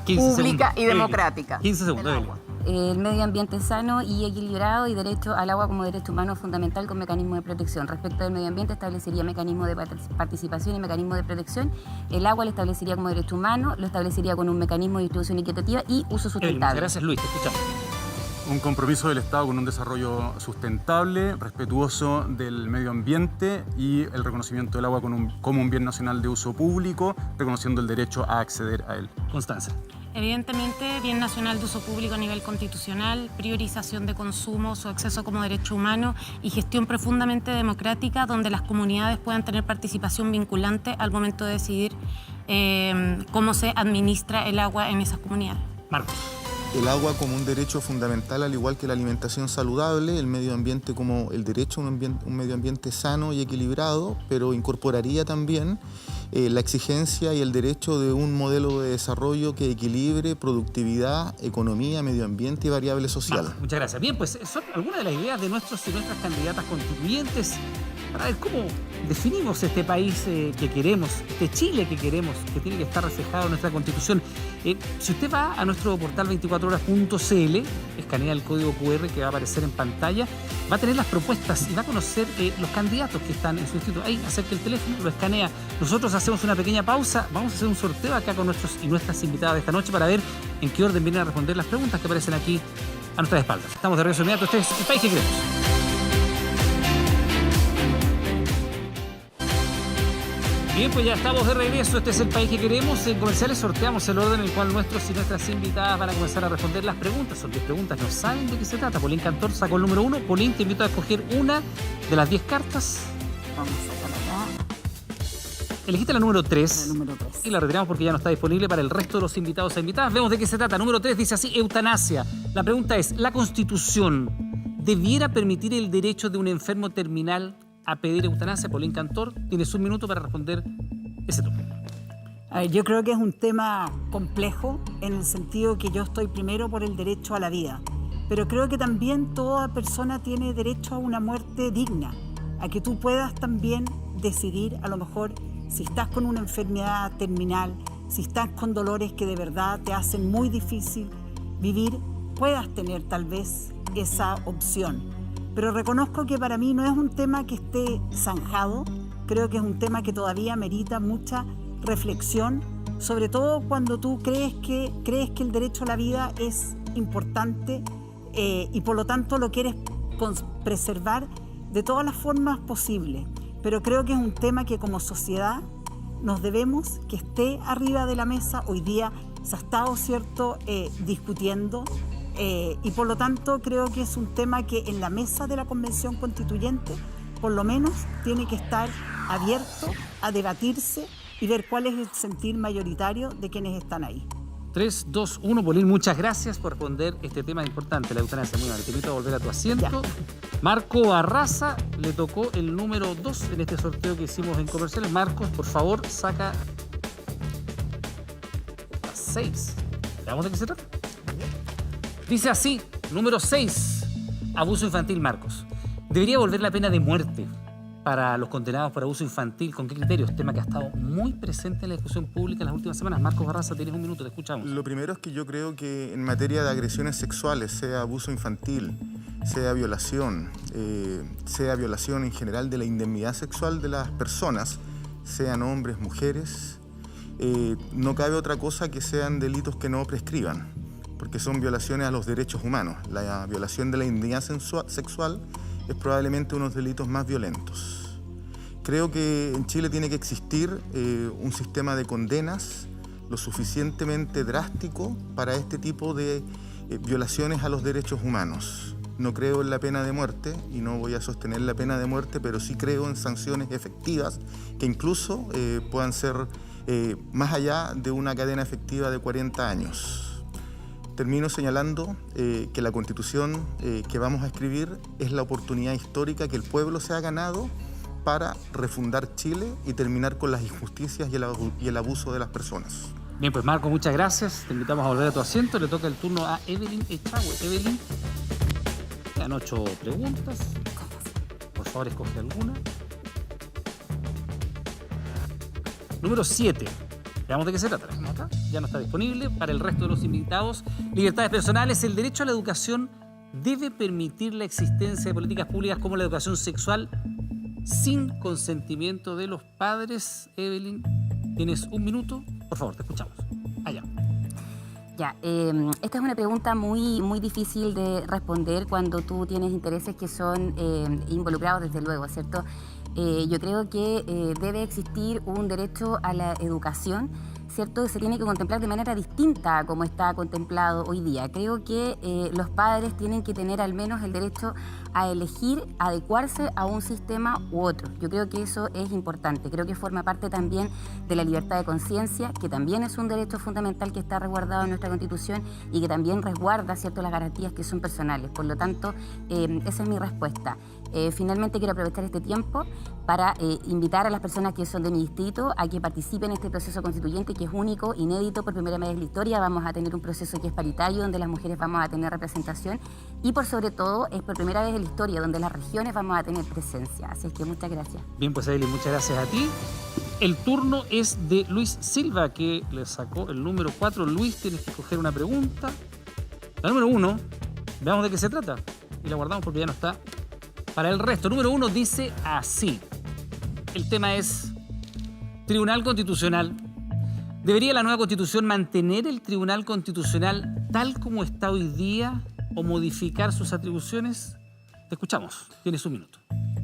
pública y democrática. 15 segundos. El medio ambiente sano y equilibrado y derecho al agua como derecho humano fundamental con mecanismo de protección. Respecto del medio ambiente, establecería mecanismo de participación y mecanismo de protección. El agua lo establecería como derecho humano, lo establecería con un mecanismo de distribución equitativa y uso sustentable. Gracias, Luis, te escuchamos. Un compromiso del Estado con un desarrollo sustentable, respetuoso del medio ambiente y el reconocimiento del agua como un bien nacional de uso público, reconociendo el derecho a acceder a él. Constanza. Evidentemente, bien nacional de uso público a nivel constitucional, priorización de consumo, su acceso como derecho humano y gestión profundamente democrática donde las comunidades puedan tener participación vinculante al momento de decidir cómo se administra el agua en esas comunidades. Marcos. El agua como un derecho fundamental, al igual que la alimentación saludable, el medio ambiente como el derecho a un medio ambiente sano y equilibrado, pero incorporaría también la exigencia y el derecho de un modelo de desarrollo que equilibre productividad, economía, medio ambiente y variables sociales. Muchas gracias. Bien, pues son algunas de las ideas de nuestros y nuestras candidatas constituyentes para ver cómo definimos este país que queremos, este Chile que queremos, que tiene que estar reflejado en nuestra Constitución. Si usted va a nuestro portal 24horas.cl, escanea el código QR que va a aparecer en pantalla, va a tener las propuestas y va a conocer los candidatos que están en su instituto. Ahí acerca el teléfono, lo escanea. Nosotros hacemos una pequeña pausa, vamos a hacer un sorteo acá con nuestros y nuestras invitadas de esta noche para ver en qué orden vienen a responder las preguntas que aparecen aquí a nuestras espaldas. Estamos de regreso inmediato. Este es El País que Queremos. Bien, pues ya estamos de regreso. Este es El País que Queremos. En comerciales sorteamos el orden en el cual nuestros y nuestras invitadas van a comenzar a responder las preguntas. Son 10 preguntas, no saben de qué se trata. Pauline Cantor sacó el número 1. Pauline, te invito a escoger una de las 10 cartas. Vamos a sacar acá. Elegiste la número 3. La número 3. Y la retiramos porque ya no está disponible para el resto de los invitados e invitadas. Vemos de qué se trata. Número 3 dice así, eutanasia. La pregunta es, ¿la Constitución debiera permitir el derecho de un enfermo terminal a pedir eutanasia? Paulín Cantor, tienes un minuto para responder ese turno. A ver, yo creo que es un tema complejo en el sentido que yo estoy primero por el derecho a la vida, pero creo que también toda persona tiene derecho a una muerte digna, a que tú puedas también decidir, a lo mejor, si estás con una enfermedad terminal, si estás con dolores que de verdad te hacen muy difícil vivir, puedas tener tal vez esa opción. Pero reconozco que para mí no es un tema que esté zanjado, creo que es un tema que todavía merita mucha reflexión, sobre todo cuando tú crees que el derecho a la vida es importante y por lo tanto lo quieres preservar de todas las formas posibles. Pero creo que es un tema que como sociedad nos debemos que esté arriba de la mesa. Hoy día se ha estado, ¿cierto?, discutiendo y por lo tanto creo que es un tema que en la mesa de la Convención Constituyente por lo menos tiene que estar abierto a debatirse y ver cuál es el sentir mayoritario de quienes están ahí. 3, 2, 1. Paulín, muchas gracias por responder este tema importante, la eutanasia. Muy mal, te invito a volver a tu asiento. Ya. Marco Barraza, le tocó el número 2 en este sorteo que hicimos en comerciales. Marcos, por favor, saca 6. ¿Veamos de qué se trata? Dice así, número 6, abuso infantil, Marcos. ¿Debería volver la pena de muerte para los condenados por abuso infantil? ¿Con qué criterios? Tema que ha estado muy presente en la discusión pública en las últimas semanas. Marcos Barraza, tienes un minuto, te escuchamos. Lo primero es que yo creo que en materia de agresiones sexuales, sea abuso infantil, sea violación en general de la indemnidad sexual de las personas, sean hombres, mujeres, no cabe otra cosa que sean delitos que no prescriban, porque son violaciones a los derechos humanos. La violación de la indemnidad sexual es probablemente uno de los delitos más violentos. Creo que en Chile tiene que existir un sistema de condenas lo suficientemente drástico para este tipo de violaciones a los derechos humanos. No creo en la pena de muerte y no voy a sostener la pena de muerte, pero sí creo en sanciones efectivas que incluso puedan ser más allá de una cadena efectiva de 40 años. Termino señalando que la Constitución que vamos a escribir es la oportunidad histórica que el pueblo se ha ganado para refundar Chile y terminar con las injusticias y el abuso de las personas. Bien, pues Marco, muchas gracias. Te invitamos a volver a tu asiento. Le toca el turno a Evelyn Echagüe. Evelyn, quedan 8 preguntas. Por favor, escoge alguna. Número 7. Veamos de qué se trata. ¿Acá? Ya no está disponible. Para el resto de los invitados, libertades personales. El derecho a la educación debe permitir la existencia de políticas públicas como la educación sexual sin consentimiento de los padres. Evelyn, tienes un minuto. Por favor, te escuchamos. Allá. Ya, esta es una pregunta muy difícil de responder cuando tú tienes intereses que son involucrados desde luego, ¿cierto? Yo creo que debe existir un derecho a la educación, ¿cierto? Se tiene que contemplar de manera distinta a como está contemplado hoy día. Creo que los padres tienen que tener al menos el derecho a elegir adecuarse a un sistema u otro. Yo creo que eso es importante. Creo que forma parte también de la libertad de conciencia, que también es un derecho fundamental que está resguardado en nuestra Constitución y que también resguarda, ¿cierto?, las garantías que son personales. Por lo tanto, esa es mi respuesta. Finalmente quiero aprovechar este tiempo para invitar a las personas que son de mi distrito a que participen en este proceso constituyente que es único, inédito, por primera vez en la historia. Vamos a tener un proceso que es paritario, donde las mujeres vamos a tener representación y por sobre todo es por primera vez en la historia donde las regiones vamos a tener presencia. Así es que muchas gracias. Bien, pues Evelyn, muchas gracias a ti. El turno es de Luis Silva, que le sacó el número 4. Luis, tienes que escoger una pregunta. La número 1, veamos de qué se trata y la guardamos porque ya no está. Para el resto, número 1 dice así. El tema es Tribunal Constitucional. ¿Debería la nueva Constitución mantener el Tribunal Constitucional tal como está hoy día o modificar sus atribuciones? Te escuchamos. Tienes un minuto.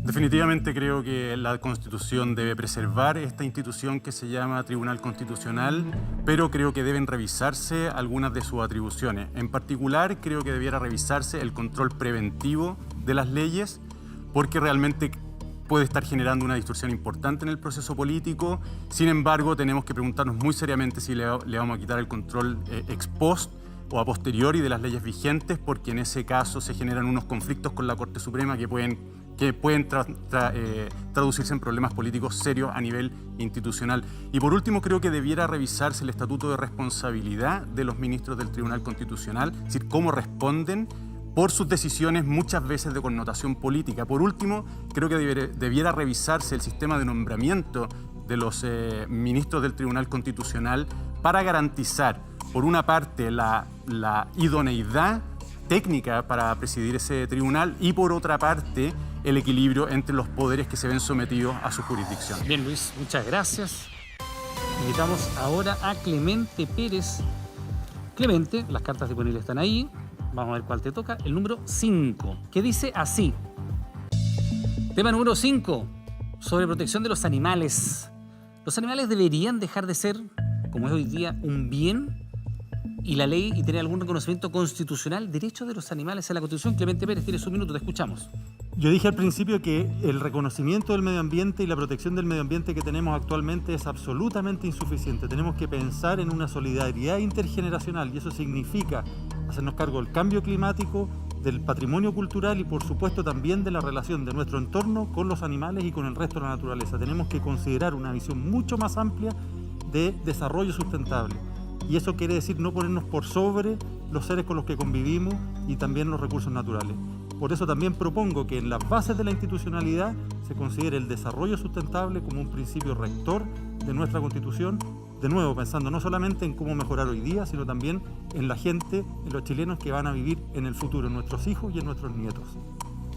Definitivamente creo que la Constitución debe preservar esta institución que se llama Tribunal Constitucional, pero creo que deben revisarse algunas de sus atribuciones. En particular, creo que debiera revisarse el control preventivo de las leyes, porque realmente puede estar generando una distorsión importante en el proceso político. Sin embargo, tenemos que preguntarnos muy seriamente si le vamos a quitar el control ex post o a posteriori de las leyes vigentes, porque en ese caso se generan unos conflictos con la Corte Suprema que pueden traducirse en problemas políticos serios a nivel institucional. Y por último, creo que debiera revisarse el estatuto de responsabilidad de los ministros del Tribunal Constitucional, es decir, cómo responden por sus decisiones muchas veces de connotación política. Por último, creo que debiera revisarse el sistema de nombramiento de los ministros del Tribunal Constitucional para garantizar, por una parte, la idoneidad técnica para presidir ese tribunal y, por otra parte, el equilibrio entre los poderes que se ven sometidos a su jurisdicción. Bien, Luis, muchas gracias. Invitamos ahora a Clemente Pérez. Clemente, las cartas disponibles están ahí. Vamos a ver cuál te toca. El número 5, que dice así. Tema número 5, sobre protección de los animales. ¿Los animales deberían dejar de ser, como es hoy día, un bien? Y la ley y tener algún reconocimiento constitucional, derechos de los animales en la Constitución. Clemente Pérez, tienes un minuto, te escuchamos. Yo dije al principio que el reconocimiento del medio ambiente y la protección del medio ambiente que tenemos actualmente es absolutamente insuficiente. Tenemos que pensar en una solidaridad intergeneracional y eso significa hacernos cargo del cambio climático, del patrimonio cultural y por supuesto también de la relación de nuestro entorno con los animales y con el resto de la naturaleza. Tenemos que considerar una visión mucho más amplia de desarrollo sustentable. Y eso quiere decir no ponernos por sobre los seres con los que convivimos y también los recursos naturales. Por eso también propongo que en las bases de la institucionalidad se considere el desarrollo sustentable como un principio rector de nuestra Constitución, de nuevo pensando no solamente en cómo mejorar hoy día, sino también en la gente, en los chilenos que van a vivir en el futuro, en nuestros hijos y en nuestros nietos.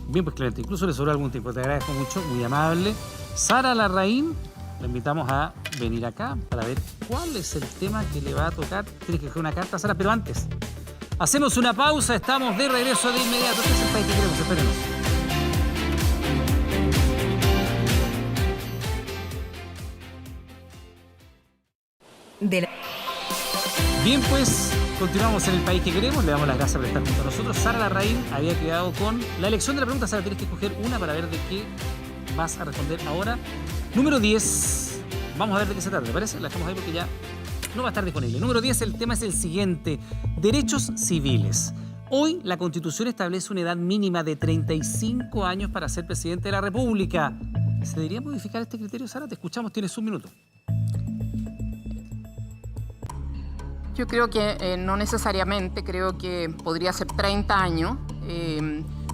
Bien, pues Clemente, incluso le sobró algún tiempo, te agradezco mucho, muy amable. Sara Larraín, la invitamos a venir acá para ver cuál es el tema que le va a tocar. Tienes que coger una carta, Sara, pero antes hacemos una pausa, estamos de regreso de inmediato. Este es el país que queremos, espérenos. Bien, pues continuamos en el país que queremos. Le damos las gracias por estar junto a nosotros. Sara Larraín había quedado con la elección de la pregunta. Sara, tienes que escoger una para ver de qué vas a responder ahora. Número 10. Vamos a ver de qué se trata, ¿te parece? La dejamos ahí porque ya no va a estar disponible. Número 10, el tema es el siguiente. Derechos civiles. Hoy la Constitución establece una edad mínima de 35 años para ser presidente de la República. ¿Se debería modificar este criterio, Sara? Te escuchamos, tienes un minuto. Yo creo que no necesariamente, creo que podría ser 30 años,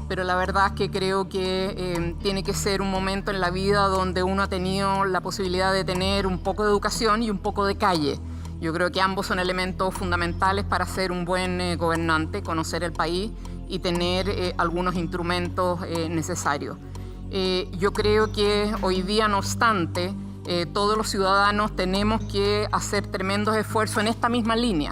pero la verdad es que creo que tiene que ser un momento en la vida donde uno ha tenido la posibilidad de tener un poco de educación y un poco de calle. Yo creo que ambos son elementos fundamentales para ser un buen gobernante, conocer el país y tener algunos instrumentos necesarios. Yo creo que hoy día, no obstante, todos los ciudadanos tenemos que hacer tremendos esfuerzos en esta misma línea,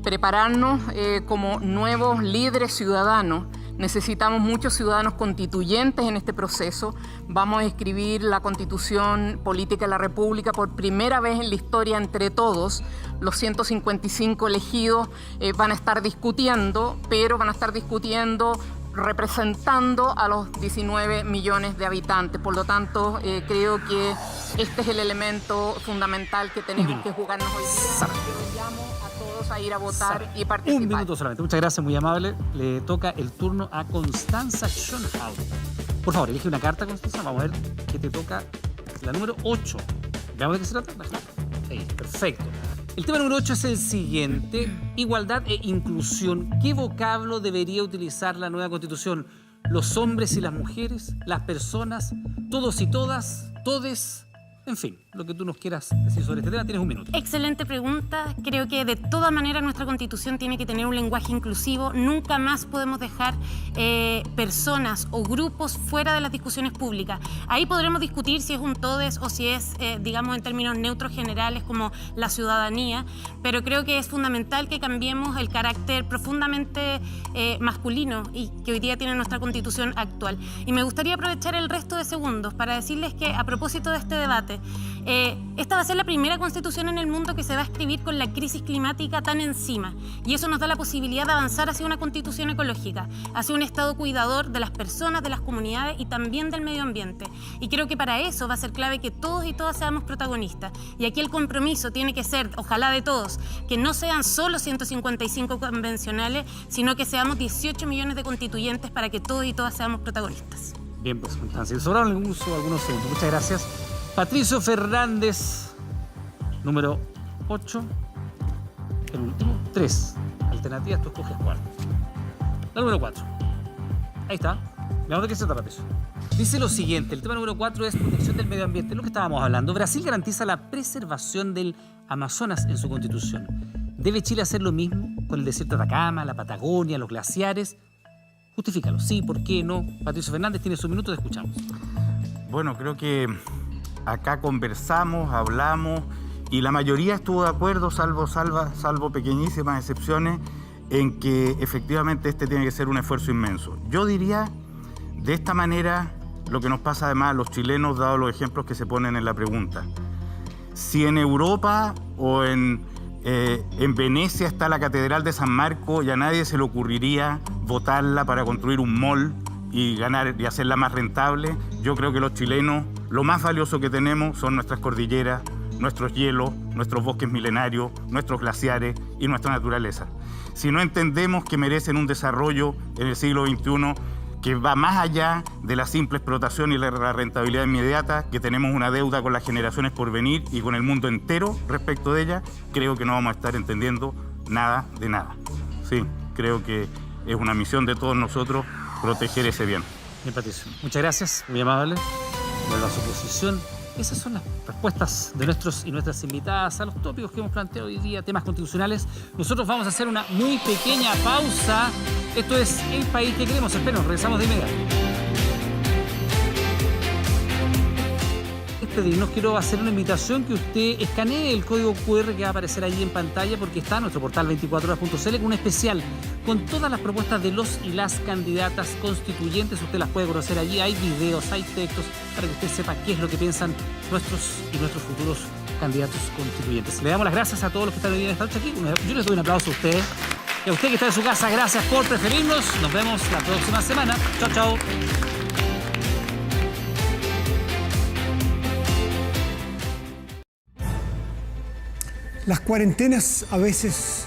prepararnos como nuevos líderes ciudadanos. Necesitamos muchos ciudadanos constituyentes en este proceso. Vamos a escribir la Constitución Política de la República por primera vez en la historia entre todos. Los 155 elegidos van a estar discutiendo, pero van a estar discutiendo representando a los 19 millones de habitantes. Por lo tanto, creo que este es el elemento fundamental que tenemos que jugarnos hoy día. Yo llamo a todos a ir a votar y participar. Un minuto solamente. Muchas gracias, muy amable. Le toca el turno a Constanza Schönhaus. Por favor, elige una carta, Constanza. Vamos a ver qué te toca. La número 8. ¿Veamos de qué se trata? Ahí, perfecto. El tema número 8 es el siguiente: igualdad e inclusión. ¿Qué vocablo debería utilizar la nueva Constitución? ¿Los hombres y las mujeres? ¿Las personas? ¿Todos y todas? ¿Todes? En fin, lo que tú nos quieras decir sobre este tema, tienes un minuto. Excelente pregunta. Creo que de todas maneras nuestra Constitución tiene que tener un lenguaje inclusivo. Nunca más podemos dejar personas o grupos fuera de las discusiones públicas. Ahí podremos discutir si es un todes o si es, digamos, en términos neutros generales como la ciudadanía, pero creo que es fundamental que cambiemos el carácter profundamente masculino y que hoy día tiene nuestra Constitución actual. Y me gustaría aprovechar el resto de segundos para decirles que, a propósito de este debate, Esta va a ser la primera constitución en el mundo que se va a escribir con la crisis climática tan encima, y eso nos da la posibilidad de avanzar hacia una constitución ecológica, hacia un Estado cuidador de las personas, de las comunidades y también del medio ambiente. Y creo que para eso va a ser clave que todos y todas seamos protagonistas. Y aquí el compromiso tiene que ser, ojalá de todos, que no sean solo 155 convencionales, sino que seamos 18 millones de constituyentes para que todos y todas seamos protagonistas. Bien, pues, Constancia, sobraron algunos segundos. Muchas gracias. Patricio Fernández, número 8. El último, 3. Alternativas, tú escoges cuál. La número 4. Ahí está. Veamos de qué se trata eso. Dice lo siguiente, el tema número 4 es protección del medio ambiente, es lo que estábamos hablando. Brasil garantiza la preservación del Amazonas en su constitución. ¿Debe Chile hacer lo mismo con el desierto de Atacama, la Patagonia, los glaciares? Justifícalo, sí, ¿por qué no? Patricio Fernández tiene su minuto, te escuchamos. Bueno, creo que acá conversamos, hablamos y la mayoría estuvo de acuerdo, salvo pequeñísimas excepciones, en que efectivamente este tiene que ser un esfuerzo inmenso. Yo diría de esta manera lo que nos pasa además a los chilenos, dado los ejemplos que se ponen en la pregunta. Si en Europa o en Venecia está la Catedral de San Marco y a nadie se le ocurriría botarla para construir un mall y ganar y hacerla más rentable, yo creo que los chilenos lo más valioso que tenemos son nuestras cordilleras, nuestros hielos, nuestros bosques milenarios, nuestros glaciares y nuestra naturaleza. Si no entendemos que merecen un desarrollo en el siglo XXI que va más allá de la simple explotación y la rentabilidad inmediata, que tenemos una deuda con las generaciones por venir y con el mundo entero respecto de ella, creo que no vamos a estar entendiendo nada de nada. Sí, creo que es una misión de todos nosotros proteger ese bien. Bien, Patricio. Muchas gracias, muy amable. Vuelvo a su posición. Esas son las respuestas de nuestros y nuestras invitadas a los tópicos que hemos planteado hoy día, temas constitucionales. Nosotros vamos a hacer una muy pequeña pausa. Esto es El País que Queremos. Esperen, regresamos de inmediato. Despedirnos, quiero hacer una invitación que usted escanee el código QR que va a aparecer ahí en pantalla, porque está en nuestro portal 24horas.cl con un especial con todas las propuestas de los y las candidatas constituyentes. Usted las puede conocer allí, hay videos, hay textos para que usted sepa qué es lo que piensan nuestros y nuestros futuros candidatos constituyentes. Le damos las gracias a todos los que están hoy en esta noche aquí. Yo les doy un aplauso a ustedes. Y a usted que está en su casa, gracias por preferirnos. Nos vemos la próxima semana. Chao, chao. Las cuarentenas a veces